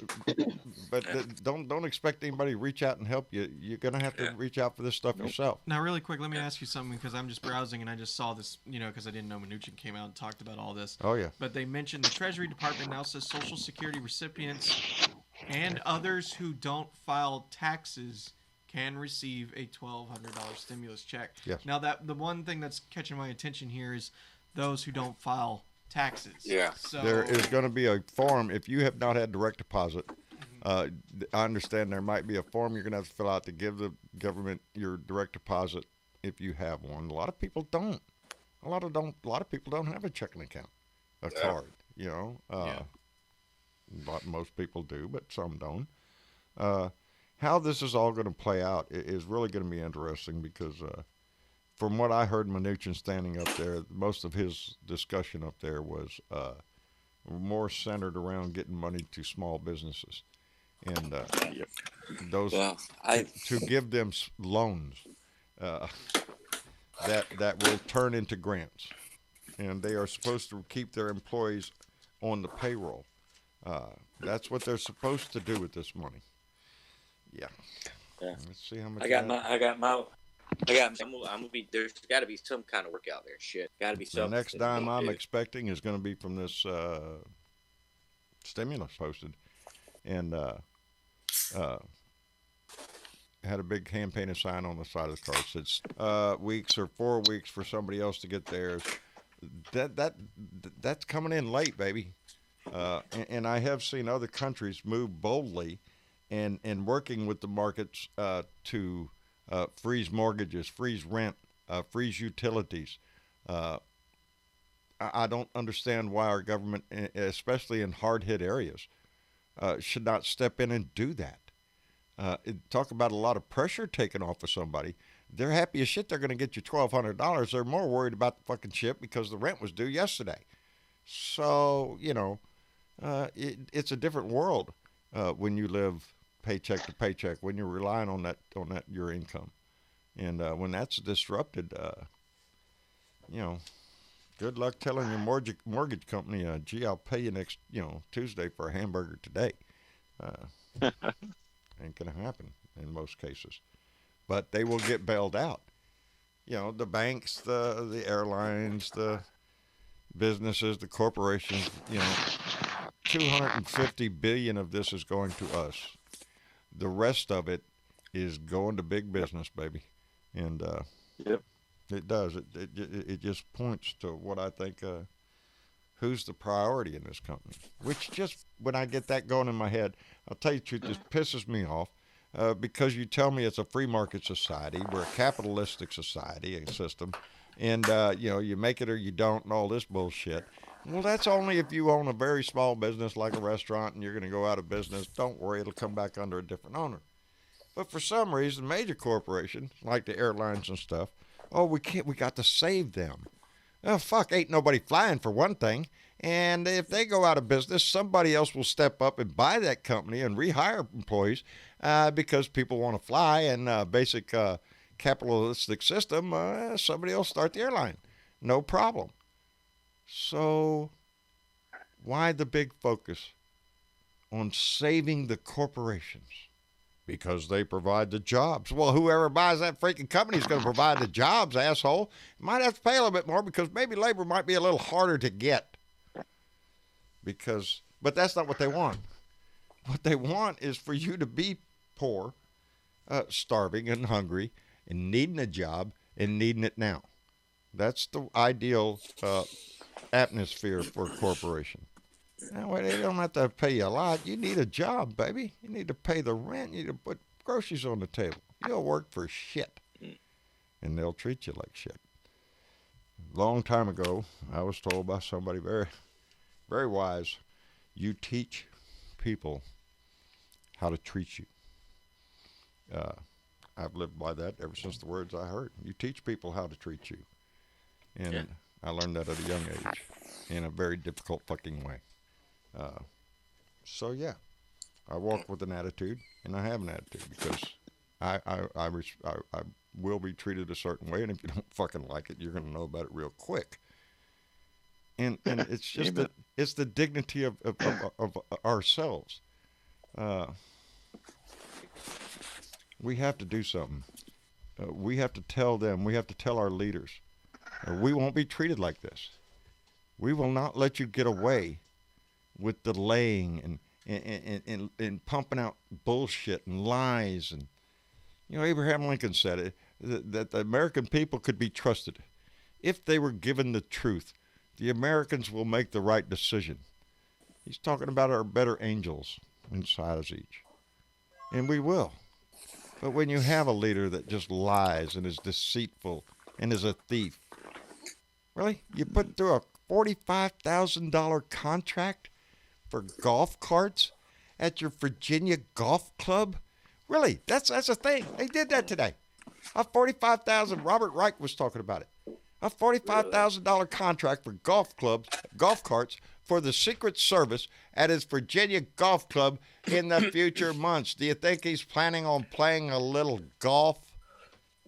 but don't expect anybody to reach out and help you. You're gonna have to reach out for this stuff yourself. Now, really quick, let me ask you something, because I'm just browsing and I just saw this, you know, because I didn't know Mnuchin came out and talked about all this. Oh yeah. But they mentioned the Treasury Department now says Social Security recipients and others who don't file taxes can receive a $1,200 stimulus check. Yes. Now, the one thing that's catching my attention here is those who don't file taxes. Yeah. So There is going to be a form if you have not had direct deposit. I understand there might be a form you're going to have to fill out to give the government your direct deposit if you have one. A lot of people don't. A lot of people don't have a checking account, a card. You know, most people do, but some don't. How this is all going to play out is really going to be interesting because from what I heard Mnuchin standing up there, most of his discussion up there was more centered around getting money to small businesses and those to give them loans that will turn into grants, and they are supposed to keep their employees on the payroll. That's what they're supposed to do with this money. Yeah. Let's see how much. I'm gonna be. There's got to be some kind of work out there. Shit, got to be The something. next dime I'm expecting is going to be from this stimulus posted, and had a big campaign sign on the side of the car. It said weeks or 4 weeks for somebody else to get theirs. That's coming in late, baby. And I have seen other countries move boldly and working with the markets to freeze mortgages, freeze rent, freeze utilities. I don't understand why our government, especially in hard-hit areas, should not step in and do that. Talk about a lot of pressure taken off of somebody. They're happy as shit they're going to get you $1,200. They're more worried about the fucking shit because the rent was due yesterday. So, you know, it's a different world when you live paycheck to paycheck, when you're relying on that your income. And when that's disrupted, you know, good luck telling your mortgage company, gee, I'll pay you next, Tuesday for a hamburger today. Ain't going to happen in most cases. But they will get bailed out. You know, the banks, the airlines, the businesses, the corporations, $250 billion of this is going to us. The rest of it is going to big business, baby. And it does. It just points to what I think who's the priority in this company. Which just, when I get that going in my head, I'll tell you the truth, just pisses me off. Because you tell me it's a free market society, we're a capitalistic society, a system, and you make it or you don't, and all this bullshit. Well, that's only if you own a very small business like a restaurant and you're going to go out of business. Don't worry, it'll come back under a different owner. But for some reason, major corporations like the airlines and stuff, we got to save them. Oh, fuck, ain't nobody flying for one thing. And if they go out of business, somebody else will step up and buy that company and rehire employees because people want to fly, and basic capitalistic system, somebody else start the airline. No problem. So why the big focus on saving the corporations? Because they provide the jobs. Well, whoever buys that freaking company is going to provide the jobs, asshole. Might have to pay a little bit more because maybe labor might be a little harder to get. But that's not what they want. What they want is for you to be poor, starving and hungry, and needing a job and needing it now. That's the ideal atmosphere for a corporation. That way they don't have to pay you a lot. You need a job, baby. You need to pay the rent. You need to put groceries on the table. You'll work for shit. And they'll treat you like shit. Long time ago, I was told by somebody very, very wise, you teach people how to treat you. I've lived by that ever since the words I heard. You teach people how to treat you. And I learned that at a young age in a very difficult fucking way. So yeah, I walk with an attitude, and I have an attitude because I will be treated a certain way, and if you don't fucking like it, you're gonna know about it real quick. And it's just it's the dignity of ourselves. We have to do something. We have to tell them. We have to tell our leaders. We won't be treated like this. We will not let you get away with delaying and pumping out bullshit and lies. And Abraham Lincoln said that the American people could be trusted if they were given the truth the Americans will make the right decision. He's talking about our better angels inside us each. And we will. But when you have a leader that just lies and is deceitful and is a thief, really? You put through a $45,000 contract for golf carts at your Virginia Golf Club? Really? That's a thing. They did that today. A $45,000, Robert Reich was talking about it. A $45,000 contract for golf carts for the Secret Service at his Virginia Golf Club in the future months. Do you think he's planning on playing a little golf?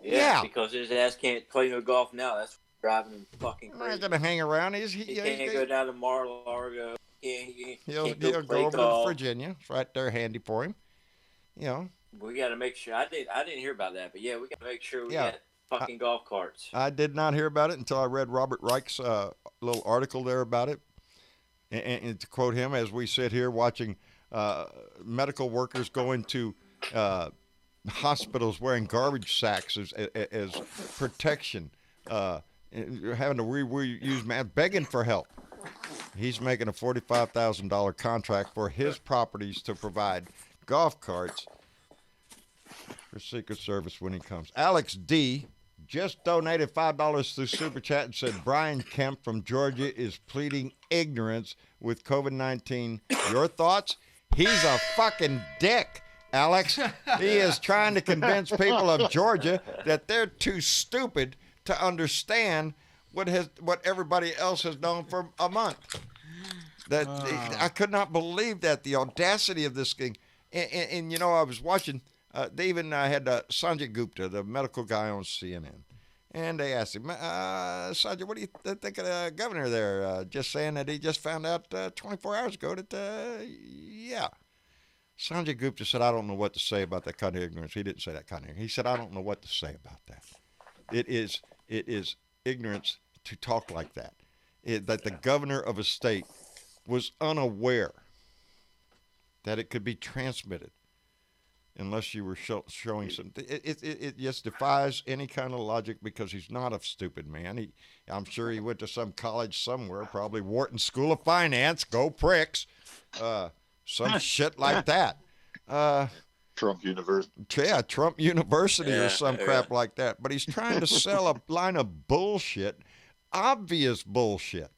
Yeah. Because his ass can't play no golf now. That's driving him fucking crazy. He's not going to hang around. He can't go down to Mar-a-Lago. He'll go over to Virginia. It's right there handy for him. You know. We got to make sure. I didn't hear about that, but yeah, we got to make sure we got fucking golf carts. I did not hear about it until I read Robert Reich's little article there about it. And to quote him, as we sit here watching medical workers go into hospitals wearing garbage sacks as protection, having to reuse masks, begging for help. He's making a $45,000 contract for his properties to provide golf carts for Secret Service when he comes. Alex D. just donated $5 through Super Chat and said Brian Kemp from Georgia is pleading ignorance with COVID-19. Your thoughts? He's a fucking dick, Alex. He is trying to convince people of Georgia that they're too stupid to understand what everybody else has known for a month. I could not believe that, the audacity of this thing. And you know, I was watching, they even had Sanjay Gupta, the medical guy on CNN. And they asked him, Sanjay, what do you think of the governor there? Just saying that he just found out 24 hours ago that, yeah. Sanjay Gupta said, I don't know what to say about that kind of ignorance. He didn't say that kind of ignorance. He said, I don't know what to say about that. It is ignorance to talk like that. That the governor of a state was unaware that it could be transmitted unless you were showing something. It just defies any kind of logic, because he's not a stupid man. I'm sure he went to some college somewhere, probably Wharton School of Finance, go pricks, some shit like that. Trump University. Yeah, Trump University or some crap like that. But he's trying to sell a line of bullshit, obvious bullshit,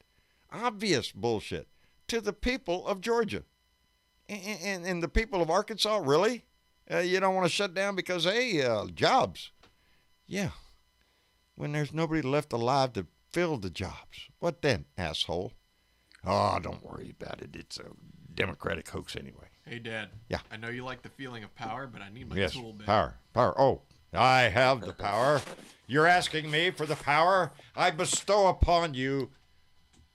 to the people of Georgia. And the people of Arkansas, really? You don't want to shut down because, hey, jobs. Yeah. When there's nobody left alive to fill the jobs. What then, asshole? Oh, don't worry about it. It's a Democratic hoax anyway. Hey, Dad. Yeah. I know you like the feeling of power, but I need my tool back. Power. Oh, I have the power. You're asking me for the power? I bestow upon you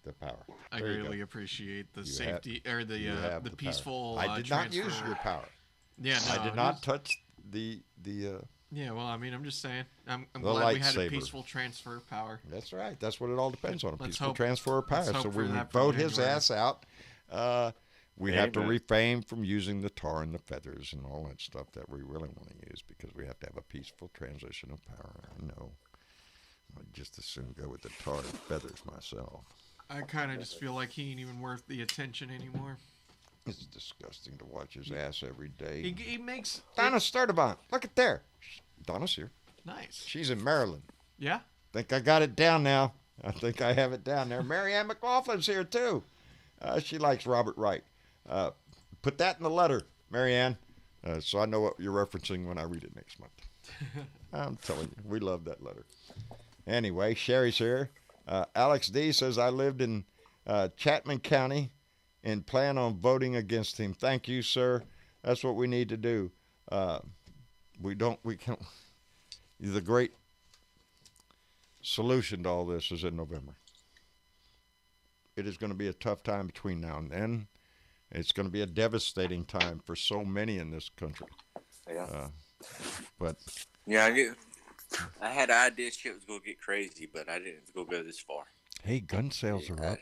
the power. I greatly appreciate the safety or the peaceful I did not use your power. Yeah, no, I did not touch the yeah, well, I mean, I'm just saying. I'm glad we had a peaceful transfer of power. That's right. That's what it all depends on, a peaceful hope, transfer of power. So when we vote his ass out, we have to refrain from using the tar and the feathers and all that stuff that we really want to use, because we have to have a peaceful transition of power. I know. I'd just as soon go with the tar and feathers myself. I kind of just feel like he ain't even worth the attention anymore. It's disgusting to watch his ass every day. He makes... Donna Sturdivant. Look at there. Donna's here. Nice. She's in Maryland. Yeah? Think I got it down now. I think I have it down there. Marianne McLaughlin's here, too. She likes Robert Wright. Put that in the letter, Marianne, so I know what you're referencing when I read it next month. I'm telling you, we love that letter. Anyway, Sherry's here. Alex D. says, I lived in Chapman County and plan on voting against him. Thank you, sir. That's what we need to do. We can't. The great solution to all this is in November. It is going to be a tough time between now and then. It's going to be a devastating time for so many in this country. Yeah. But yeah, I had an idea shit was going to get crazy, but I didn't go this far. Hey, gun sales are up.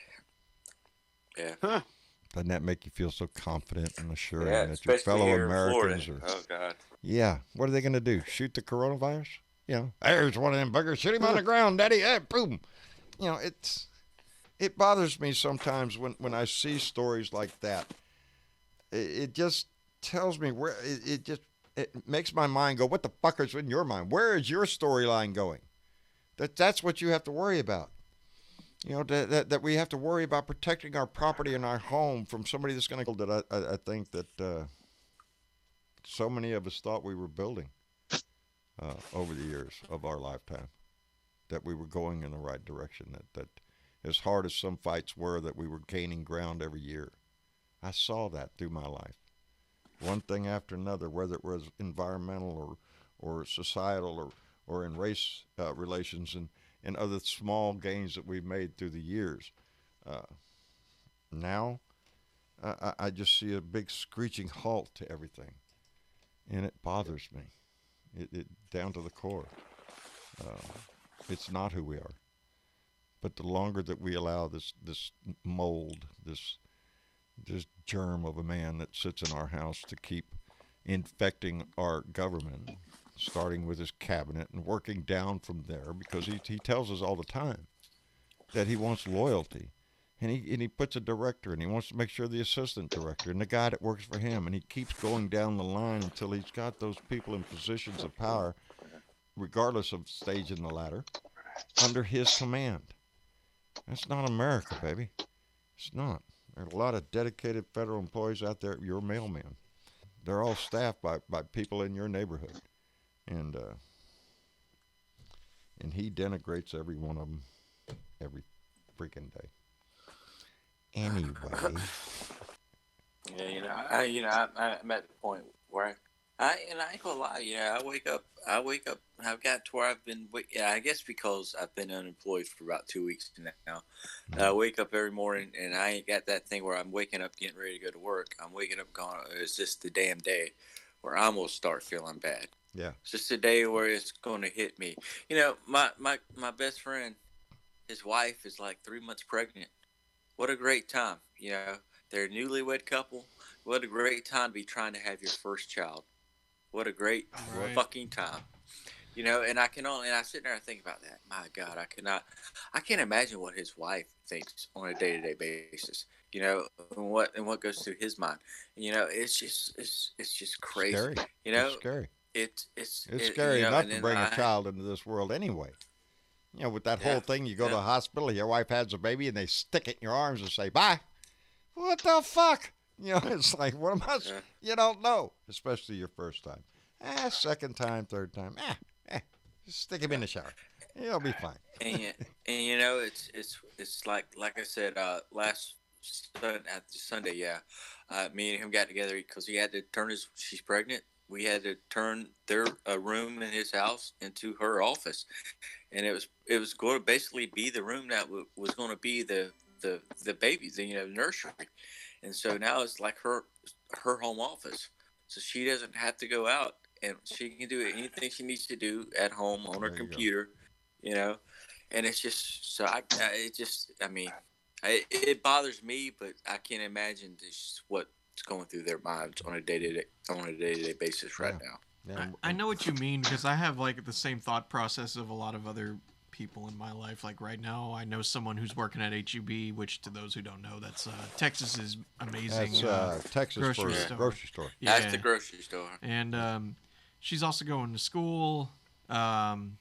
Yeah. Huh. Doesn't that make you feel so confident and assured Yeah, that your fellow here in Americans Florida. are? Oh God. Yeah. What are they going to do? Shoot the coronavirus? You know, there's one of them buggers. Shoot him on the ground, Daddy. Hey, boom. You know, it's it bothers me sometimes when I see stories like that. It just tells me where it makes my mind go, what the fuck is in your mind? Where is your storyline going? That's what you have to worry about. You know, that we have to worry about protecting our property and our home from somebody that's going to. That I think that so many of us thought we were building over the years of our lifetime, that we were going in the right direction. That as hard as some fights were, that we were gaining ground every year. I saw that through my life, one thing after another, whether it was environmental or societal or in race relations and other small gains that we've made through the years. Now, I just see a big screeching halt to everything, and it bothers me. It down to the core. It's not who we are. But the longer that we allow this mold, this germ of a man that sits in our house to keep infecting our government, starting with his cabinet and working down from there, because he tells us all the time that he wants loyalty. And he puts a director, and he wants to make sure the assistant director and the guy that works for him, and he keeps going down the line until he's got those people in positions of power, regardless of stage in the ladder, under his command. That's not America, baby. It's not. There are a lot of dedicated federal employees out there, your mailman. They're all staffed by people in your neighborhood. And he denigrates every one of them every freaking day. Anyway. Yeah, I'm at the point where I ain't gonna lie, I wake up, I've got to where I've been, I guess because I've been unemployed for about 2 weeks now. I wake up every morning and I ain't got that thing where I'm waking up getting ready to go to work. I'm waking up going, it's just the damn day where I'm gonna start feeling bad. Yeah. It's just a day where it's gonna hit me. My best friend, his wife is like 3 months pregnant. What a great time, They're a newlywed couple. What a great time to be trying to have your first child. What a great fucking time. And I sit there and think about that. My God, I can't imagine what his wife thinks on a day-to-day basis, and what goes through his mind. It's just crazy. Scary. It's scary. It's scary enough to bring a child into this world anyway. With that whole thing, you go to the hospital, your wife has a baby, and they stick it in your arms and say, bye. What the fuck? It's like, what am I? Yeah. You don't know, especially your first time. Second time, third time, just stick him in the shower. He'll be fine. And it's like I said, last Sunday, me and him got together because he had to she's pregnant. We had to turn their room in his house into her office, and it was going to basically be the room that was going to be the baby, the nursery, and so now it's like her home office, so she doesn't have to go out, and she can do anything she needs to do at home on her computer, and it's just so it bothers me, but I can't imagine what's going through their minds on a day-to-day basis right now. Yeah. I know what you mean, because I have like the same thought process of a lot of other people in my life. Like right now, I know someone who's working at HEB, which to those who don't know, that's Texas's amazing Texas grocery store. Grocery store. Yeah. That's the grocery store. And she's also going to school, and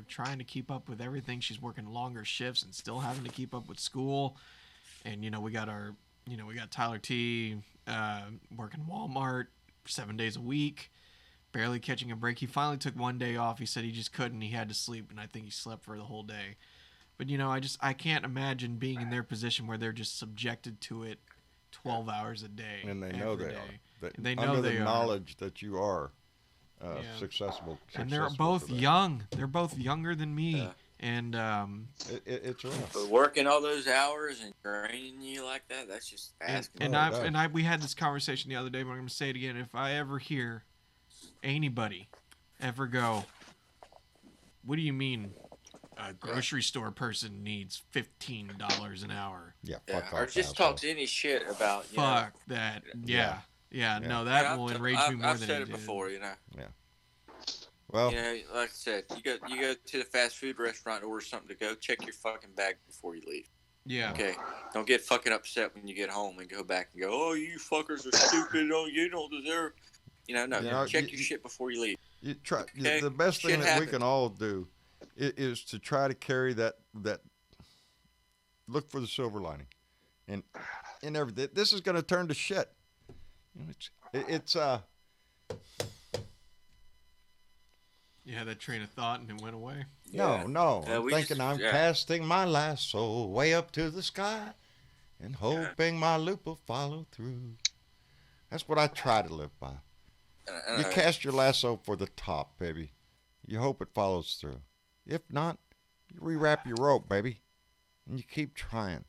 trying to keep up with everything. She's working longer shifts and still having to keep up with school. And we got Tyler T working Walmart 7 days a week, barely catching a break. He finally took one day off. He said he just couldn't. He had to sleep, and I think he slept for the whole day. But I can't imagine being in their position where they're just subjected to it 12 hours a day. And they know they are. They know they are. Knowledge that you are successful. And they're both young. They're both younger than me. Yeah. And it's rough. But working all those hours and training you like that's just asking. We had this conversation the other day, but I'm going to say it again. If I ever hear anybody ever go, what do you mean a grocery store person needs $15 an hour? Yeah, fuck off. Or just talks any shit about that. Yeah. No, that will enrage me more I've than said it it before, Yeah. Well, You know, like I said, you go to the fast food restaurant and order something to go. Check your fucking bag before you leave. Yeah. Okay. Don't get fucking upset when you get home and go back and go, oh, you fuckers are stupid. Oh, you don't deserve. No. You know, check your shit before you leave. you try. Okay? The best thing Shit that happens. we can all do is to try to carry that look for the silver lining, and in everything. This is going to turn to shit. You know, it's You had that train of thought and it went away. Yeah. No. Yeah, I'm we thinking just- I'm yeah. casting my lasso way up to the sky and hoping my loop will follow through. That's what I try to live by. You cast your lasso for the top, baby. You hope it follows through. If not, you rewrap your rope, baby. And you keep trying.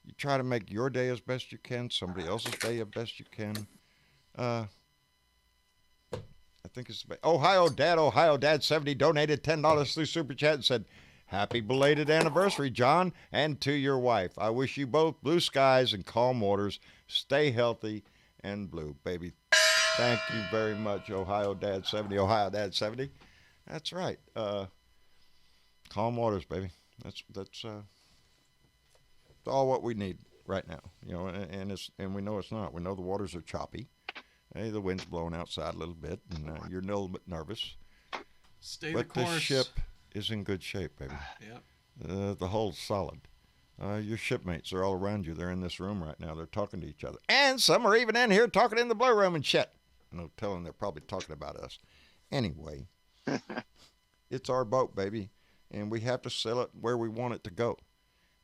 You try to make your day as best you can, somebody else's day as best you can. I think it's Ohio Dad 70 donated $10 through Super Chat and said, "Happy belated anniversary, John, and to your wife. I wish you both blue skies and calm waters. Stay healthy and blue, baby." Thank you very much, Ohio Dad 70. Ohio Dad 70. That's right. Calm waters, baby. That's all what we need right now. You know, and we know it's not. We know the waters are choppy. Hey, the wind's blowing outside a little bit, and you're a little bit nervous. Stay But the course. the ship is in good shape, baby. Yep. The hull's solid. Your shipmates are all around you. They're in this room right now. They're talking to each other. And some are even in here talking in the blue room and shit. No telling they're probably talking about us. Anyway, it's our boat, baby, and we have to sail it where we want it to go.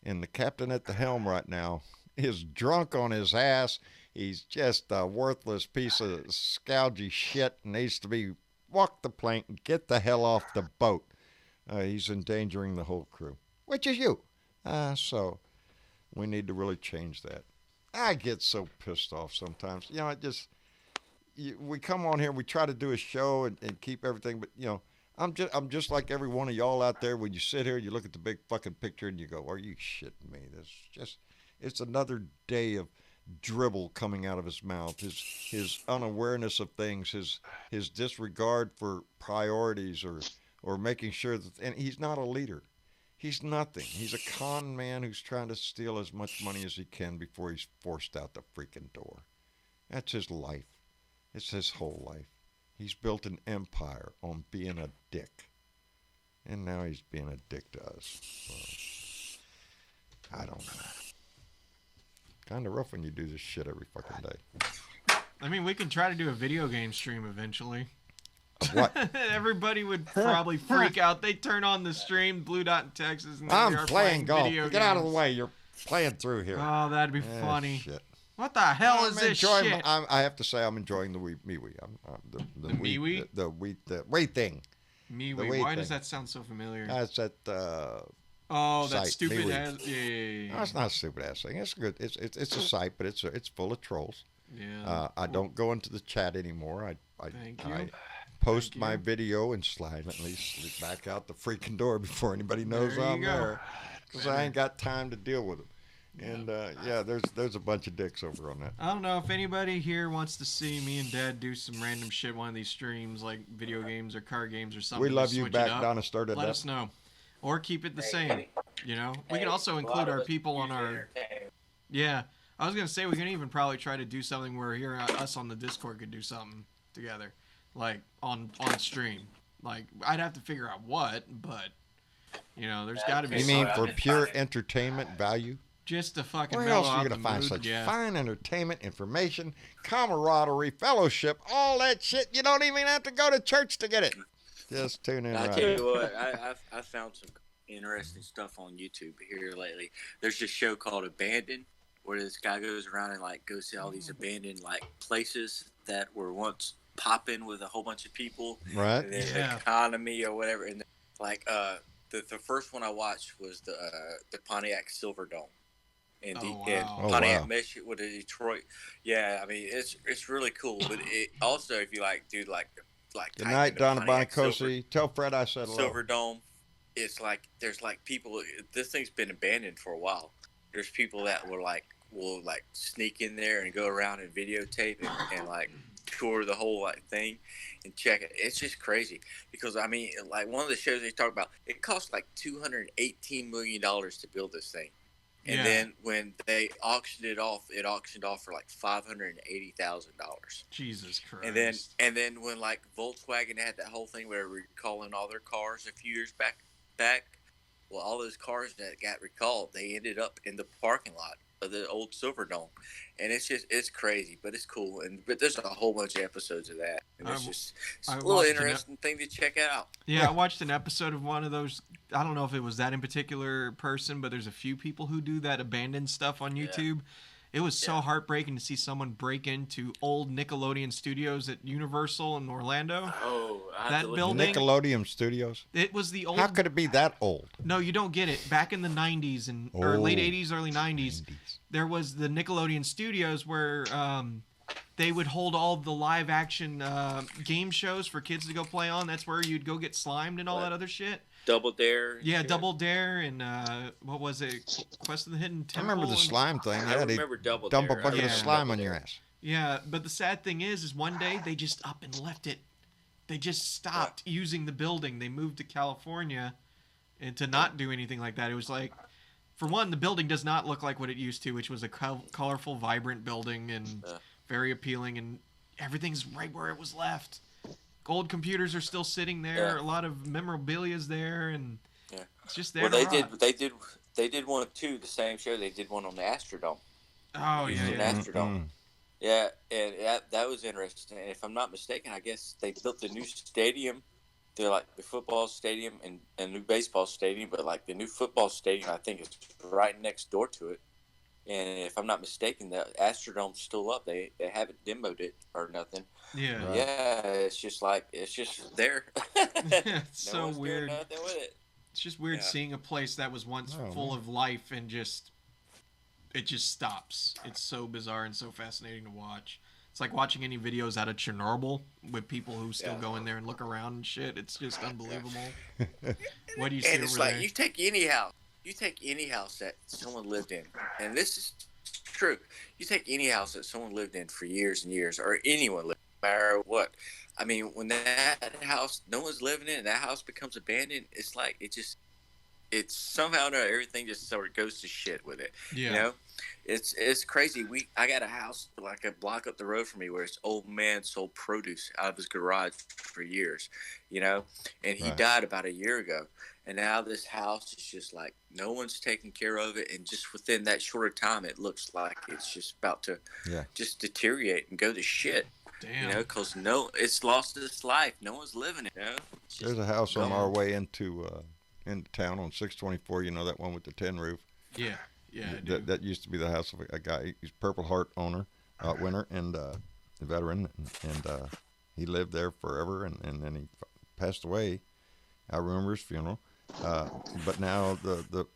And the captain at the helm right now is drunk on his ass. He's just a worthless piece of scougy shit. Needs to be walk the plank and get the hell off the boat. He's endangering the whole crew, which is you. So we need to really change that. I get so pissed off sometimes. You know, we come on here, we try to do a show and keep everything, but you know, I'm just like every one of y'all out there. When you sit here, you look at the big fucking picture and you go, "Are you shitting me?" It's another day of dribble coming out of his mouth. His unawareness of things, his disregard for priorities or making sure that, and he's not a leader. He's nothing. He's a con man who's trying to steal as much money as he can before he's forced out the freaking door. That's his life. It's his whole life. He's built an empire on being a dick. And now he's being a dick to us. So, I don't know. Kind of rough when you do this shit every fucking day. I mean, we can try to do a video game stream eventually. What? Everybody would probably freak out. They turn on the stream, Blue Dot in Texas, and I'm we are playing golf. video Get out of the games. way. You're playing through here. Oh, that'd be funny. Shit. What the hell I'm is this enjoying shit? I have to say I'm enjoying the MeWe. The MeWe? The Wii thing. MeWe. the Wii Why does thing. that sound so familiar? That's that. Oh, site, that stupid MeWe. ass. Yeah. No, it's not a stupid ass thing. It's good. It's a site, but it's full of trolls. Yeah. I don't go into the chat anymore. I Thank you. I post Thank my you. video and silently slip back out the freaking door before anybody knows There you I'm go. there, because I ain't got time to deal with them. And yeah, there's a bunch of dicks over on that. I don't know if anybody here wants to see me and Dad do some random shit one of these streams, like video games or card games or something. We to love you switch back. it up. Donna started Let that. us know, or keep it the same. You know, we can also include our people on our. Yeah, I was gonna say we can even probably try to do something where here us on the Discord could do something together, like on stream. Like I'd have to figure out what, but you know, there's got to be. You mean something. for pure entertainment value? Just to fucking Where mellow else are you out gonna the find mood, such yeah. fine entertainment, information, camaraderie, fellowship, all that shit? You don't even have to go to church to get it. Just tune in I right tell here. you what, I found some interesting stuff on YouTube here lately. There's this show called Abandoned, where this guy goes around and like goes to all these abandoned like places that were once popping with a whole bunch of people, Right? and then Yeah. economy or whatever. And like the first one I watched was the Pontiac Silverdome. In Oh, wow. in Oh, Pontiac, wow. Michigan, with the Detroit. Yeah, I mean it's really cool. But it also, if you like, dude, like Good type night, into Donna Pontiac Bonacosi. Tell Fred I said hello. Silver Dome. It's like there's like people. This thing's been abandoned for a while. There's people that will like sneak in there and go around and videotape and like tour the whole like thing and check it. It's just crazy because I mean, like one of the shows they talk about, it cost like $218 million to build this thing. And then when they auctioned it auctioned off for like $580,000. Jesus Christ! And then when like Volkswagen had that whole thing where they were recalling all their cars a few years back, well, all those cars that got recalled, they ended up in the parking lot of the old Silverdome, and it's crazy, but it's cool. But there's a whole bunch of episodes of that, and it's a little interesting thing to check out. Yeah, I watched an episode of one of those. I don't know if it was that in particular person, but there's a few people who do that abandoned stuff on YouTube. It was so heartbreaking to see someone break into old Nickelodeon studios at Universal in Orlando. Oh, that building. Nickelodeon Studios. It was the old. How could it be that old? No, you don't get it. Back in the 90s or late 80s, early 90s, there was the Nickelodeon Studios where they would hold all the live action game shows for kids to go play on. That's where you'd go get slimed and all that other shit. Double Dare. Yeah, Double Dare and what was it? Quest of the Hidden Temple. I remember the slime thing. I remember Double Dump Dare. a bucket of slime on your ass. Yeah, but the sad thing is one day they just up and left it. They just stopped using the building. They moved to California and to not do anything like that. It was like, for one, the building does not look like what it used to, which was a colorful, vibrant building and very appealing, and everything's right where it was left. Gold computers are still sitting there. A lot of memorabilia is there, and it's just there. Well, they did one too. The same show. They did one on the Astrodome. Oh yeah. Astrodome. Yeah, and that was interesting. And if I'm not mistaken, I guess they built the new stadium. They're like the football stadium and a new baseball stadium, but like the new football stadium, I think is right next door to it. And if I'm not mistaken, the Astrodome's still up. They haven't demoed it or nothing. Yeah. Right. Yeah, it's just there. It's so weird. Doing nothing with it. It's just weird seeing a place that was once full of life and it just stops. It's so bizarre and so fascinating to watch. It's like watching any videos out of Chernobyl with people who still go in there and look around and shit. It's just unbelievable. What do you see and it's over like there? you take any house that someone lived in, and this is true. You take any house that someone lived in for years and years, or anyone lived, no matter what. I mean, when that house, no one's living in, and that house becomes abandoned, it's like it's somehow or another, everything just sort of goes to shit with it. Yeah. You know, it's crazy. I got a house like a block up the road from me where this old man sold produce out of his garage for years, you know, and he died about a year ago. And now this house is just like no one's taking care of it, and just within that short of time, it looks like it's just about to just deteriorate and go to shit. Damn. You know, because it's lost its life. No one's living it. You know? There's a house on our way into town on 624. You know that one with the tin roof? Yeah, yeah. That used to be the house of a guy. He's Purple Heart owner, winner, and a veteran, and he lived there forever, and then he passed away. I remember his funeral. But now the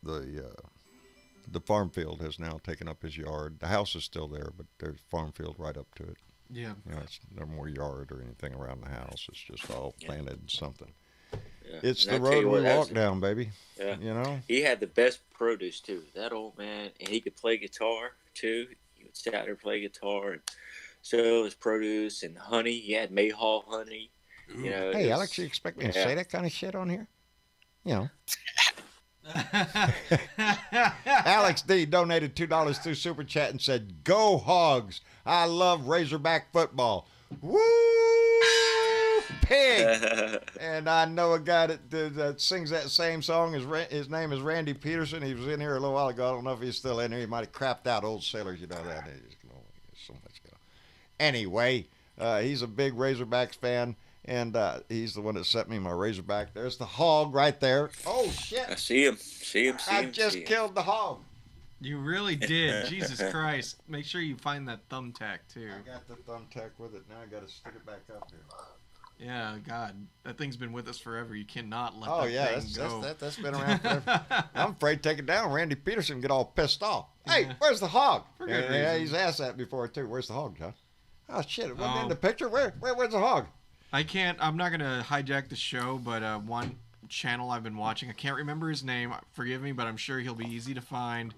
farm field has now taken up his yard. The house is still there, but there's farm field right up to it. Yeah. You know, it's no more yard or anything around the house. It's just all planted and something. Yeah. It's And the I tell road you we what, walk down, baby. Yeah. You know? He had the best produce, too. That old man. And he could play guitar, too. He would sit out there and play guitar. And so his produce and honey. He had Mayhaw honey. You know, hey, Alex, you expect me to say that kind of shit on here? You know. Alex D donated $2 through Super Chat and said, "Go Hogs! I love Razorback football. Woo, pig!" And I know a guy that sings that same song. His name is Randy Peterson. He was in here a little while ago. I don't know if he's still in here. He might have crapped out old sailors. You know that. There's so much going on. Anyway, he's a big Razorbacks fan. And he's the one that sent me my Razorback. There's the hog right there. Oh, shit. I see him. I just killed the hog. You really did. Jesus Christ. Make sure you find that thumbtack, too. I got the thumbtack with it. Now I got to stick it back up here. Yeah, God. That thing's been with us forever. You cannot let that thing go. That's been around forever. I'm afraid to take it down. Randy Peterson get all pissed off. Hey, where's the hog? Yeah, he's asked that before, too. Where's the hog, John? Oh, shit. It wasn't in the picture. Where's the hog? I'm not going to hijack the show, but one channel I've been watching, I can't remember his name, forgive me, but I'm sure he'll be easy to find.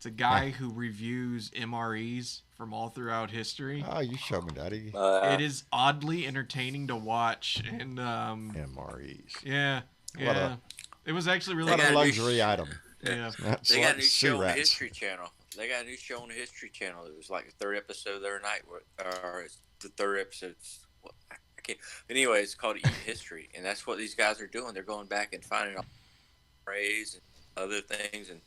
It's a guy who reviews MREs from all throughout history. Oh, you showed me that. It is oddly entertaining to watch, and MREs. yeah, What yeah. It was actually really What a got a new luxury item. yeah. They got a new Sea show on the rats. History Channel. They got a new show on the History Channel. It was like the third episode the other night, or it's the third episode. Well, I can't. Anyway, it's called Eat History, and that's what these guys are doing. They're going back and finding all praise and other things and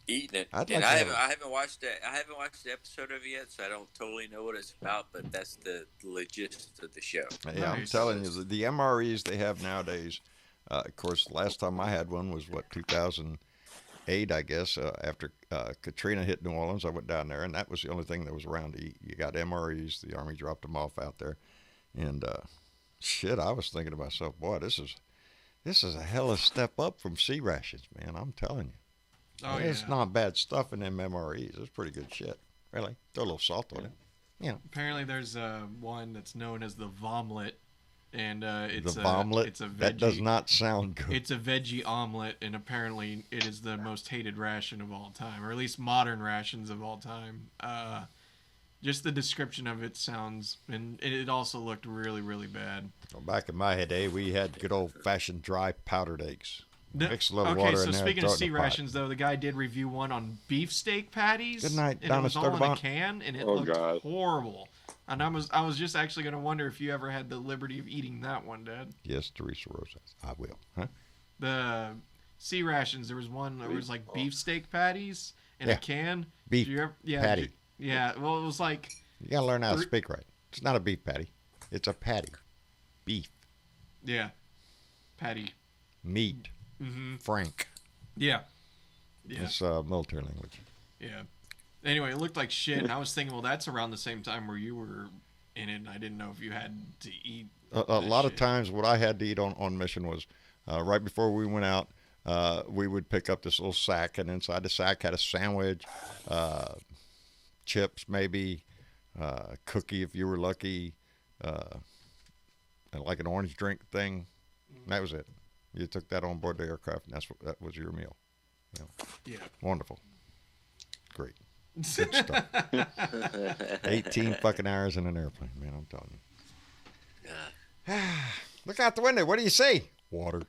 eating it. I'd And like to I haven't watched that. I haven't watched the episode of it yet, so I don't totally know what it's about. But that's the gist of the show. Yeah, I'm Nice. telling you, the MREs they have nowadays. Of course, the last time I had one was 2008, I guess. After Katrina hit New Orleans, I went down there, and that was the only thing that was around to eat. You got MREs. The Army dropped them off out there, and shit, I was thinking to myself, boy, this is a hell of a step up from sea rations, man. I'm telling you. Oh, It's yeah. not bad stuff in them MREs. It's pretty good shit. Really. Throw a little salt on it. Yeah. Apparently, there's one that's known as the Vomlet, and it's The a omelet. It's a veggie. That does not sound good. It's a veggie omelet, and apparently it is the most hated ration of all time, or at least modern rations of all time. Just the description of it sounds, and it also looked really, really bad. Well, back in my heyday, we had good old-fashioned dry powdered eggs. The- Mix a little okay, water so in there. speaking throw of it in sea the pot. rations, though, the guy did review one on beefsteak patties. Good night, and Donna it was all in a Sturdivant. can, and it Oh, looked God. horrible. And I was just actually going to wonder if you ever had the liberty of eating that one, Dad. Yes, Teresa Rosas. I will. Huh? The sea rations, there was one that was like Oh. beefsteak patties in Yeah. a can. Beef Did you ever, yeah, patty. did you- yeah, well, it was like, You gotta learn how to Three- speak right. It's not a beef patty. It's a patty. Beef. yeah, patty. Meat. Mm-hmm. Frank. Yeah. Yeah. It's military language. Yeah. Anyway, it looked like shit, and I was thinking, well, that's around the same time where you were in it, and I didn't know if you had to eat. A that lot of shit. times, what I had to eat on mission was right before we went out. We would pick up this little sack, and inside the sack had a sandwich, chips, maybe cookie if you were lucky, and like an orange drink thing. And that was it. You took that on board the aircraft, and that was your meal. Yeah. Wonderful, great, good stuff. 18 fucking hours in an airplane, man. I'm telling you. Look out the window. What do you see? Water.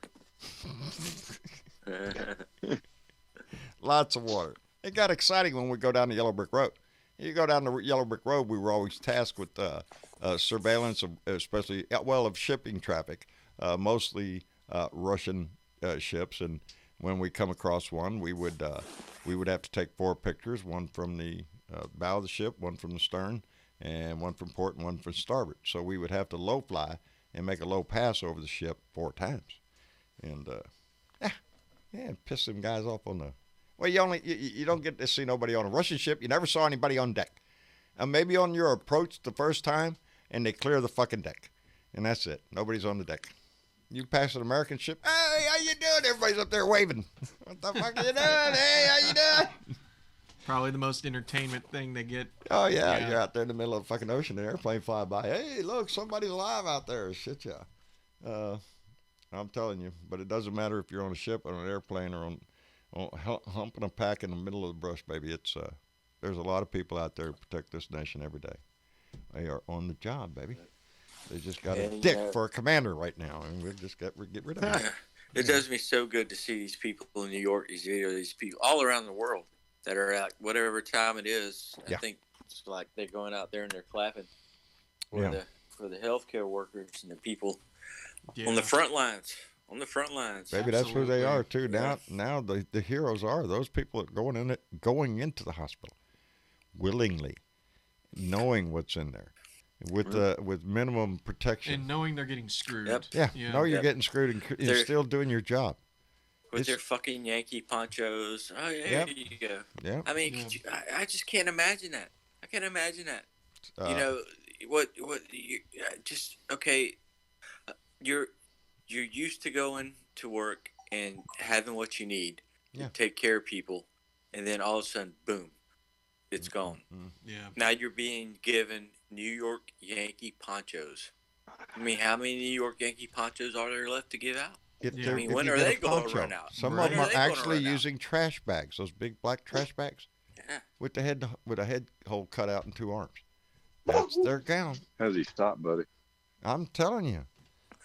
Lots of water. It got exciting when we go down the Yellow Brick Road. You go down the Yellow Brick Road, we were always tasked with surveillance, of, especially, of shipping traffic, mostly Russian ships. And when we come across one, we would have to take 4 pictures, one from the bow of the ship, one from the stern, and one from port and one from starboard. So we would have to low fly and make a low pass over the ship 4 times. And piss them guys off on the. Well, you don't get to see nobody on a Russian ship. You never saw anybody on deck. Maybe on your approach the first time, and they clear the fucking deck, and that's it. Nobody's on the deck. You pass an American ship. Hey, how you doing? Everybody's up there waving. What the fuck are you doing? Hey, how you doing? Probably the most entertainment thing they get. Oh yeah, Yeah. you're out there in the middle of the fucking ocean, an airplane fly by. Hey, look, somebody's alive out there. Shit, yeah. I'm telling you, but it doesn't matter if you're on a ship, on an airplane, or on humping a pack in the middle of the brush, baby. It's there's a lot of people out there to protect this nation every day. They are on the job, baby. They just got a And, dick for a commander right now, and we just got to get rid of it. It does me so good to see these people in New York, these people all around the world that are out, whatever time it is. Yeah. I think it's like they're going out there and they're clapping for Yeah. the healthcare workers and the people Yeah. on the front lines. On the front lines. Baby, that's who they are too. Yeah. Now the heroes are those people that are going into the hospital willingly, knowing what's in there, with minimum protection. And knowing they're getting screwed. Yep. Yeah, Yeah. know you're Yep. getting screwed and They're- still doing your job. With It's- their fucking Yankee ponchos. Oh, yeah, Yep. here you go. Yeah. I mean, Yeah. I just can't imagine that. I can't imagine that. You know, okay, you're used to going to work and having what you need Yeah. to take care of people, and then all of a sudden, boom, it's gone. Yeah. Now you're being given New York Yankee ponchos. I mean, how many New York Yankee ponchos are there left to give out? If Yeah. they're, I mean, if when you are get they a gonna poncho. run out? Some Right. of them When are are they gonna actually run out? using trash bags, those big black trash bags Yeah. with a head hole cut out in 2 arms. That's their gown. How's he stop, buddy? I'm telling you.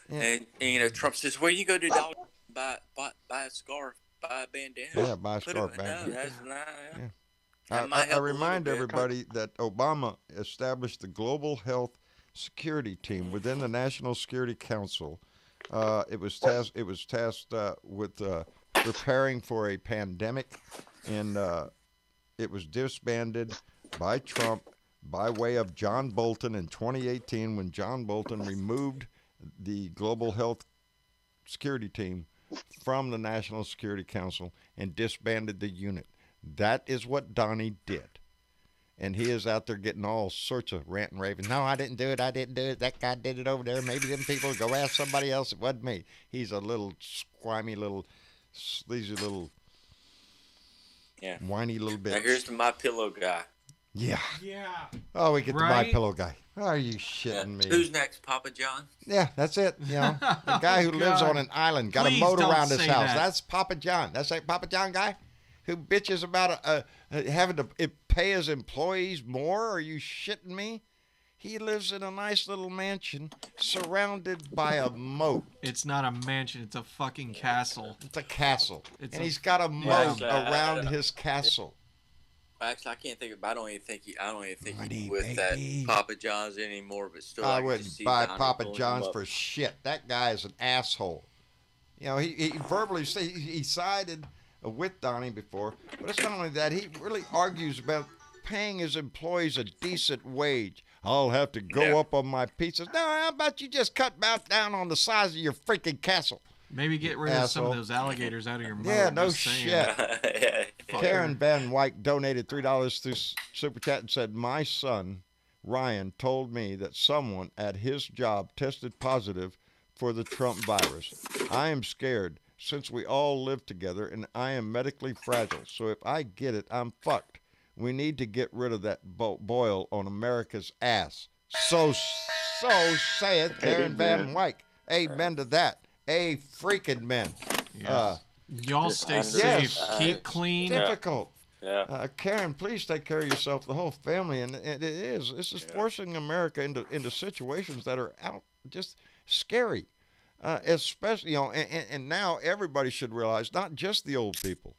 Yeah. And you know, Trump says, "Where you go to Dollar buy a scarf, buy a bandana." Yeah, buy a Put scarf it, bandana. No, that's not. Yeah. That might I help a little remind bit. everybody that Obama established the Global Health Security Team within the National Security Council. It was tasked with preparing for a pandemic, and it was disbanded by Trump by way of John Bolton in 2018 when John Bolton removed the Global Health Security Team from the National Security Council and disbanded the unit. That is what Donnie did. And he is out there getting all sorts of rant and raving. No, I didn't do it. I didn't do it. That guy did it over there. Maybe them people go ask somebody else. It wasn't me. He's a little squimy little, sleazy little, whiny little bitch. Now here's the My Pillow guy. Yeah. Yeah. Oh, we get the My Right? Pillow guy. Are you shitting me? Who's next, Papa John? Yeah, that's it. You know, the guy who lives God. on an island, got Please a moat don't around his say house. that. That's Papa John. That's that Papa John guy who bitches about having to pay his employees more. Are you shitting me? He lives in a nice little mansion surrounded by a moat. It's not a mansion. It's a fucking castle. It's a castle. It's and a- he's got a moat Yeah. around his castle. Actually, I can't think of. I don't even think Money, he's with baby. that Papa John's anymore. But still, I can wouldn't just see buy Donnie Papa pulling him John's up. for shit. That guy is an asshole. You know, he verbally he sided with Donnie before, but it's not only that. He really argues about paying his employees a decent wage. I'll have to go up on my pizzas. No, how about you just cut down on the size of your freaking castle? Maybe get rid of some of Asshole. those alligators out of your mouth. Yeah, no just saying. shit. Yeah. Karen Van Wyck donated $3 through Super Chat and said, my son, Ryan, told me that someone at his job tested positive for the Trump virus. I am scared since we all live together and I am medically fragile. So if I get it, I'm fucked. We need to get rid of that boil on America's ass. So saith Karen Van Wyck. Amen to that. A freaking man. Yes. Y'all Just stay under- safe. Yes. Keep clean. Difficult. Yeah. Karen, please take care of yourself, the whole family, and this is forcing America into situations that are just scary, especially and now everybody should realize, not just the old people.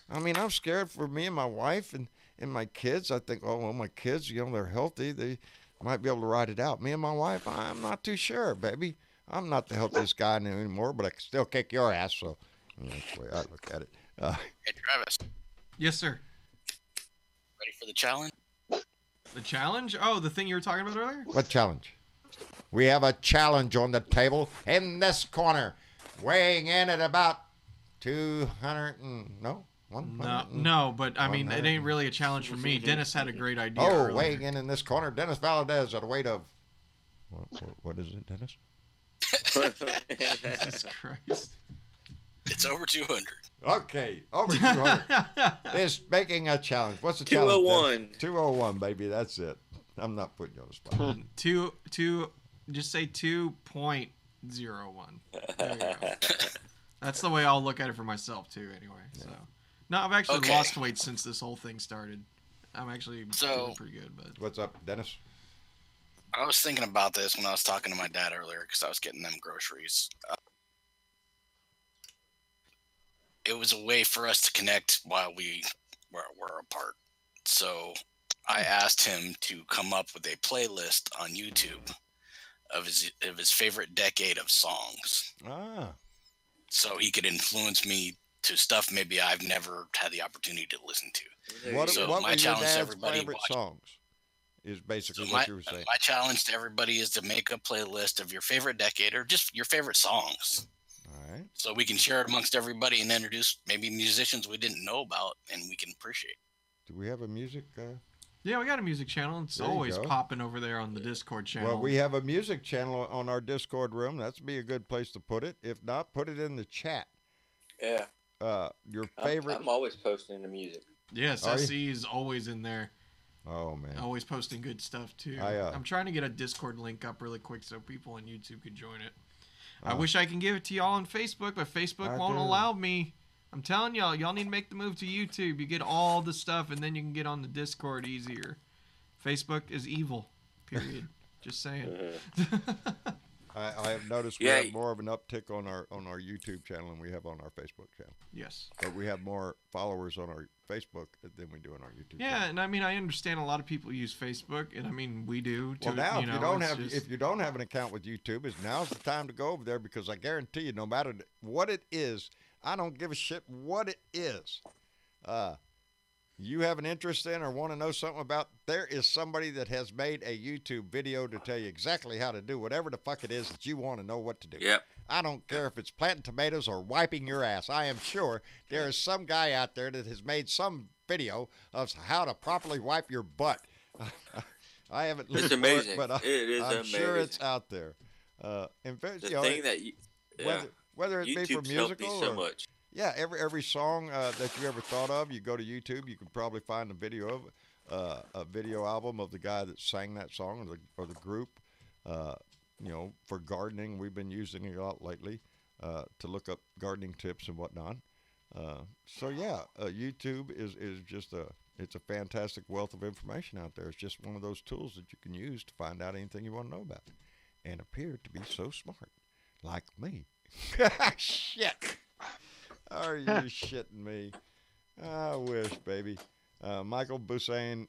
I mean, I'm scared for me and my wife and my kids. I think, oh well, my kids, they're healthy, they might be able to ride it out. Me and my wife, I'm not too sure, baby. I'm not the healthiest guy anymore, but I can still kick your ass. So that's the way I look at it. Hey, Travis, Yes, sir. ready for the challenge? The challenge? Oh, the thing you were talking about earlier? What challenge? We have a challenge on the table in this corner, weighing in at about 200 and no. No, but I mean, it ain't really a challenge for me. Dennis had a great idea. Oh, earlier. weighing in this corner, Dennis Valadez at a weight of. What is it, Dennis? Jesus Christ. It's over 200. Okay, over 200. It's making a challenge. What's the challenge? 201. 201, baby. That's it. I'm not putting you on the spot. Just say 2.01. There you go. That's the way I'll look at it for myself too. Anyway, so no, I've actually lost weight since this whole thing started. I'm actually feeling pretty good. But What's up, Dennis? I was thinking about this when I was talking to my dad earlier because I was getting them groceries. It was a way for us to connect while we were apart. So I asked him to come up with a playlist on YouTube of his favorite decade of songs. So he could influence me to stuff maybe I've never had the opportunity to listen to. What So were my your challenge to dad's everybody favorite songs? Is basically So what you were saying. my challenge to everybody is to make a playlist of your favorite decade or just your favorite songs. All right. So we can share it amongst everybody and introduce maybe musicians we didn't know about and we can appreciate. Do we have a music? yeah, we got a music channel. It's There you always go. popping over there on the Discord channel. Well, we have a music channel on our Discord room. That'd be a good place to put it. If not, put it in the chat. Yeah. Your favorite. I'm always posting the music. Yes, Are you? SE is always in there. Oh man. Always posting good stuff too. I, I'm trying to get a Discord link up really quick so people on YouTube could join it. I wish I can give it to y'all on Facebook, but Facebook won't allow me. I'm telling y'all need to make the move to YouTube. You get all the stuff, and then you can get on the Discord easier. Facebook is evil, period. Just saying. I have noticed we have more of an uptick on our YouTube channel than we have on our Facebook channel. Yes. But we have more followers on our Facebook than we do on our YouTube channel. Yeah, and I mean, I understand a lot of people use Facebook, and I mean, we do too. Well, now if you don't have an account with YouTube, now's the time to go over there, because I guarantee you, no matter what it is, I don't give a shit what it is. You have an interest in or want to know something about, there is somebody that has made a YouTube video to tell you exactly how to do whatever the fuck it is that you want to know what to do. Yep. I don't care if it's planting tomatoes or wiping your ass. I am sure there is some guy out there that has made some video of how to properly wipe your butt. I haven't looked It's amazing. for it, but it is I'm amazing. sure it's out there. In fact, The thing that whether it be for YouTube's helped me musical so or much. yeah, every song that you ever thought of, you go to YouTube, you can probably find a video of a video album of the guy that sang that song or the group. For gardening, we've been using it a lot lately to look up gardening tips and whatnot. YouTube is just it's a fantastic wealth of information out there. It's just one of those tools that you can use to find out anything you want to know about, and appear to be so smart, like me. Shit. Are you shitting me? I wish, baby. Michael Busain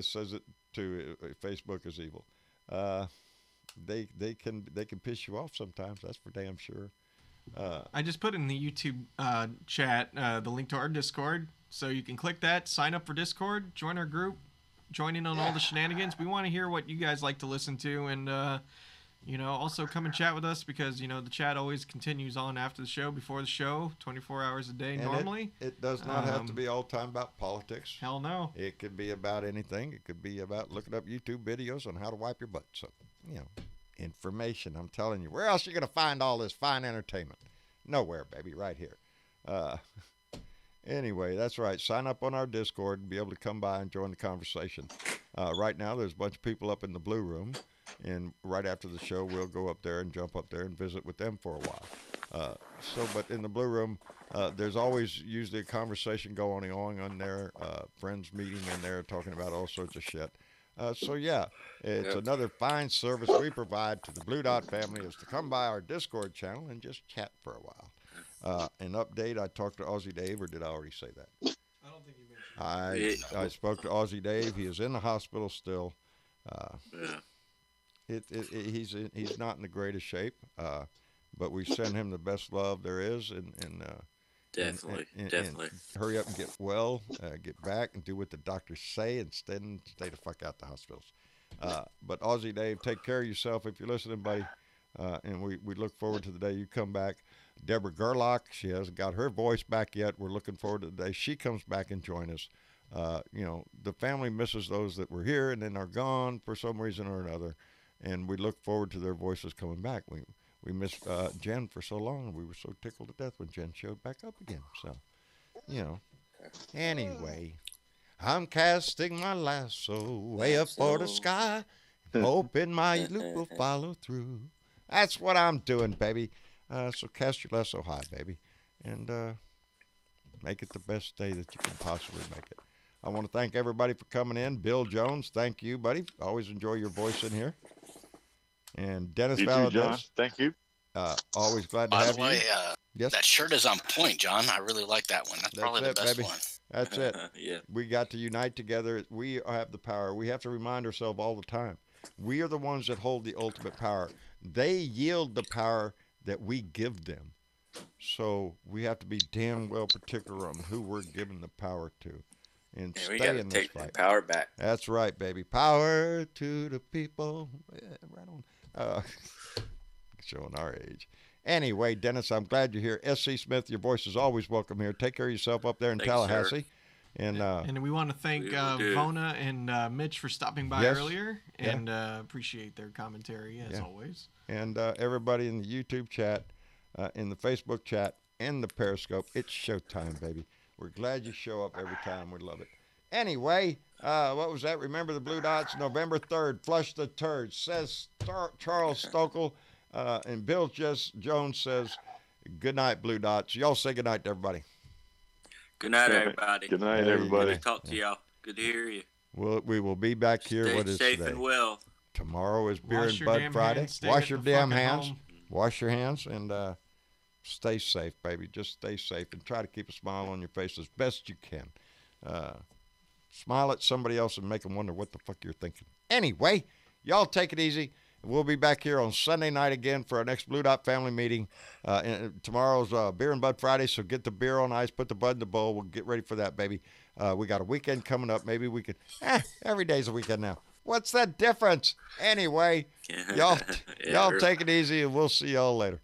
says it too. Facebook is evil. They can piss you off sometimes. That's for damn sure. I just put in the YouTube chat the link to our Discord, so you can click that, sign up for Discord, join our group, join in on all the shenanigans. We want to hear what you guys like to listen to, and also come and chat with us, because the chat always continues on after the show, before the show, 24 hours a day and normally. It does not have to be all the time about politics. Hell no. It could be about anything. It could be about looking up YouTube videos on how to wipe your butt. So, information. I'm telling you. Where else are you going to find all this fine entertainment? Nowhere, baby. Right here. Anyway, that's right. Sign up on our Discord and be able to come by and join the conversation. Right now, there's a bunch of people up in the Blue Room. And right after the show, we'll go up there and jump up there and visit with them for a while. But in the Blue Room, there's always usually a conversation going on there, friends meeting in there, talking about all sorts of shit. It's another fine service we provide to the Blue Dot family, is to come by our Discord channel and just chat for a while. An update, I talked to Aussie Dave, or did I already say that? I don't think you mentioned I spoke to Aussie Dave. He is in the hospital still. He's not in the greatest shape, but we send him the best love there is, and Definitely. hurry up and get well, get back and do what the doctors say, and stay the fuck out the hospitals. But Aussie Dave, take care of yourself if you're listening, buddy. And we look forward to the day you come back. Deborah Gerlach, she hasn't got her voice back yet. We're looking forward to the day she comes back and joins us. The family misses those that were here and then are gone for some reason or another, and we look forward to their voices coming back. We missed Jen for so long, and we were so tickled to death when Jen showed back up again. So, Anyway, I'm casting my lasso way up for the sky, hoping my loop will follow through. That's what I'm doing, baby. So cast your lasso high, baby, and make it the best day that you can possibly make it. I want to thank everybody for coming in. Bill Jones, thank you, buddy. Always enjoy your voice in here. And Dennis Valadez. John. Thank you. Always glad to By have the way, you. Yes. that shirt is on point, John. I really like that one. That's probably the best baby. one. That's it. Yeah. We got to unite together. We have the power. We have to remind ourselves all the time. We are the ones that hold the ultimate power. They yield the power that we give them. So we have to be damn well particular on who we're giving the power to. And Yeah, we stay gotta in this take the fight. power back. That's right, baby. Power to the people. Yeah, right on. Showing our age. Anyway, Dennis, I'm glad you're here. S.C. Smith, your voice is always welcome here. Take care of yourself up there in Thank you, Tallahassee. And we want to thank We will do. Vona and Mitch for stopping by Yes. earlier, Yeah. and appreciate their commentary as always. And everybody in the YouTube chat, in the Facebook chat, and the Periscope. It's showtime, baby. We're glad you show up every time. We love it. Anyway, what was that? Remember the Blue Dots, November 3rd. Flush the turds, says Charles Stokel. And Bill Jones says, good night, Blue Dots. Y'all say good night to everybody. Good night, everybody. Good night, There you everybody. Good to talk to y'all. Good to hear you. We will be back here. Stay What is safe today? and well. Tomorrow is Beer Wash and your Bud damn Friday. hands, stay Wash at your the damn fucking hands. home. Wash your hands and stay safe, baby. Just stay safe and try to keep a smile on your face as best you can. Smile at somebody else and make them wonder what the fuck you're thinking. Anyway, y'all take it easy. We'll be back here on Sunday night again for our next Blue Dot family meeting. Tomorrow's Beer and Bud Friday, so get the beer on ice, put the bud in the bowl. We'll get ready for that, baby. We got a weekend coming up. Maybe we could, every day's a weekend now. What's the difference? Anyway, y'all take it easy, and we'll see y'all later.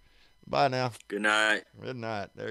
Bye now. Good night. Good night. There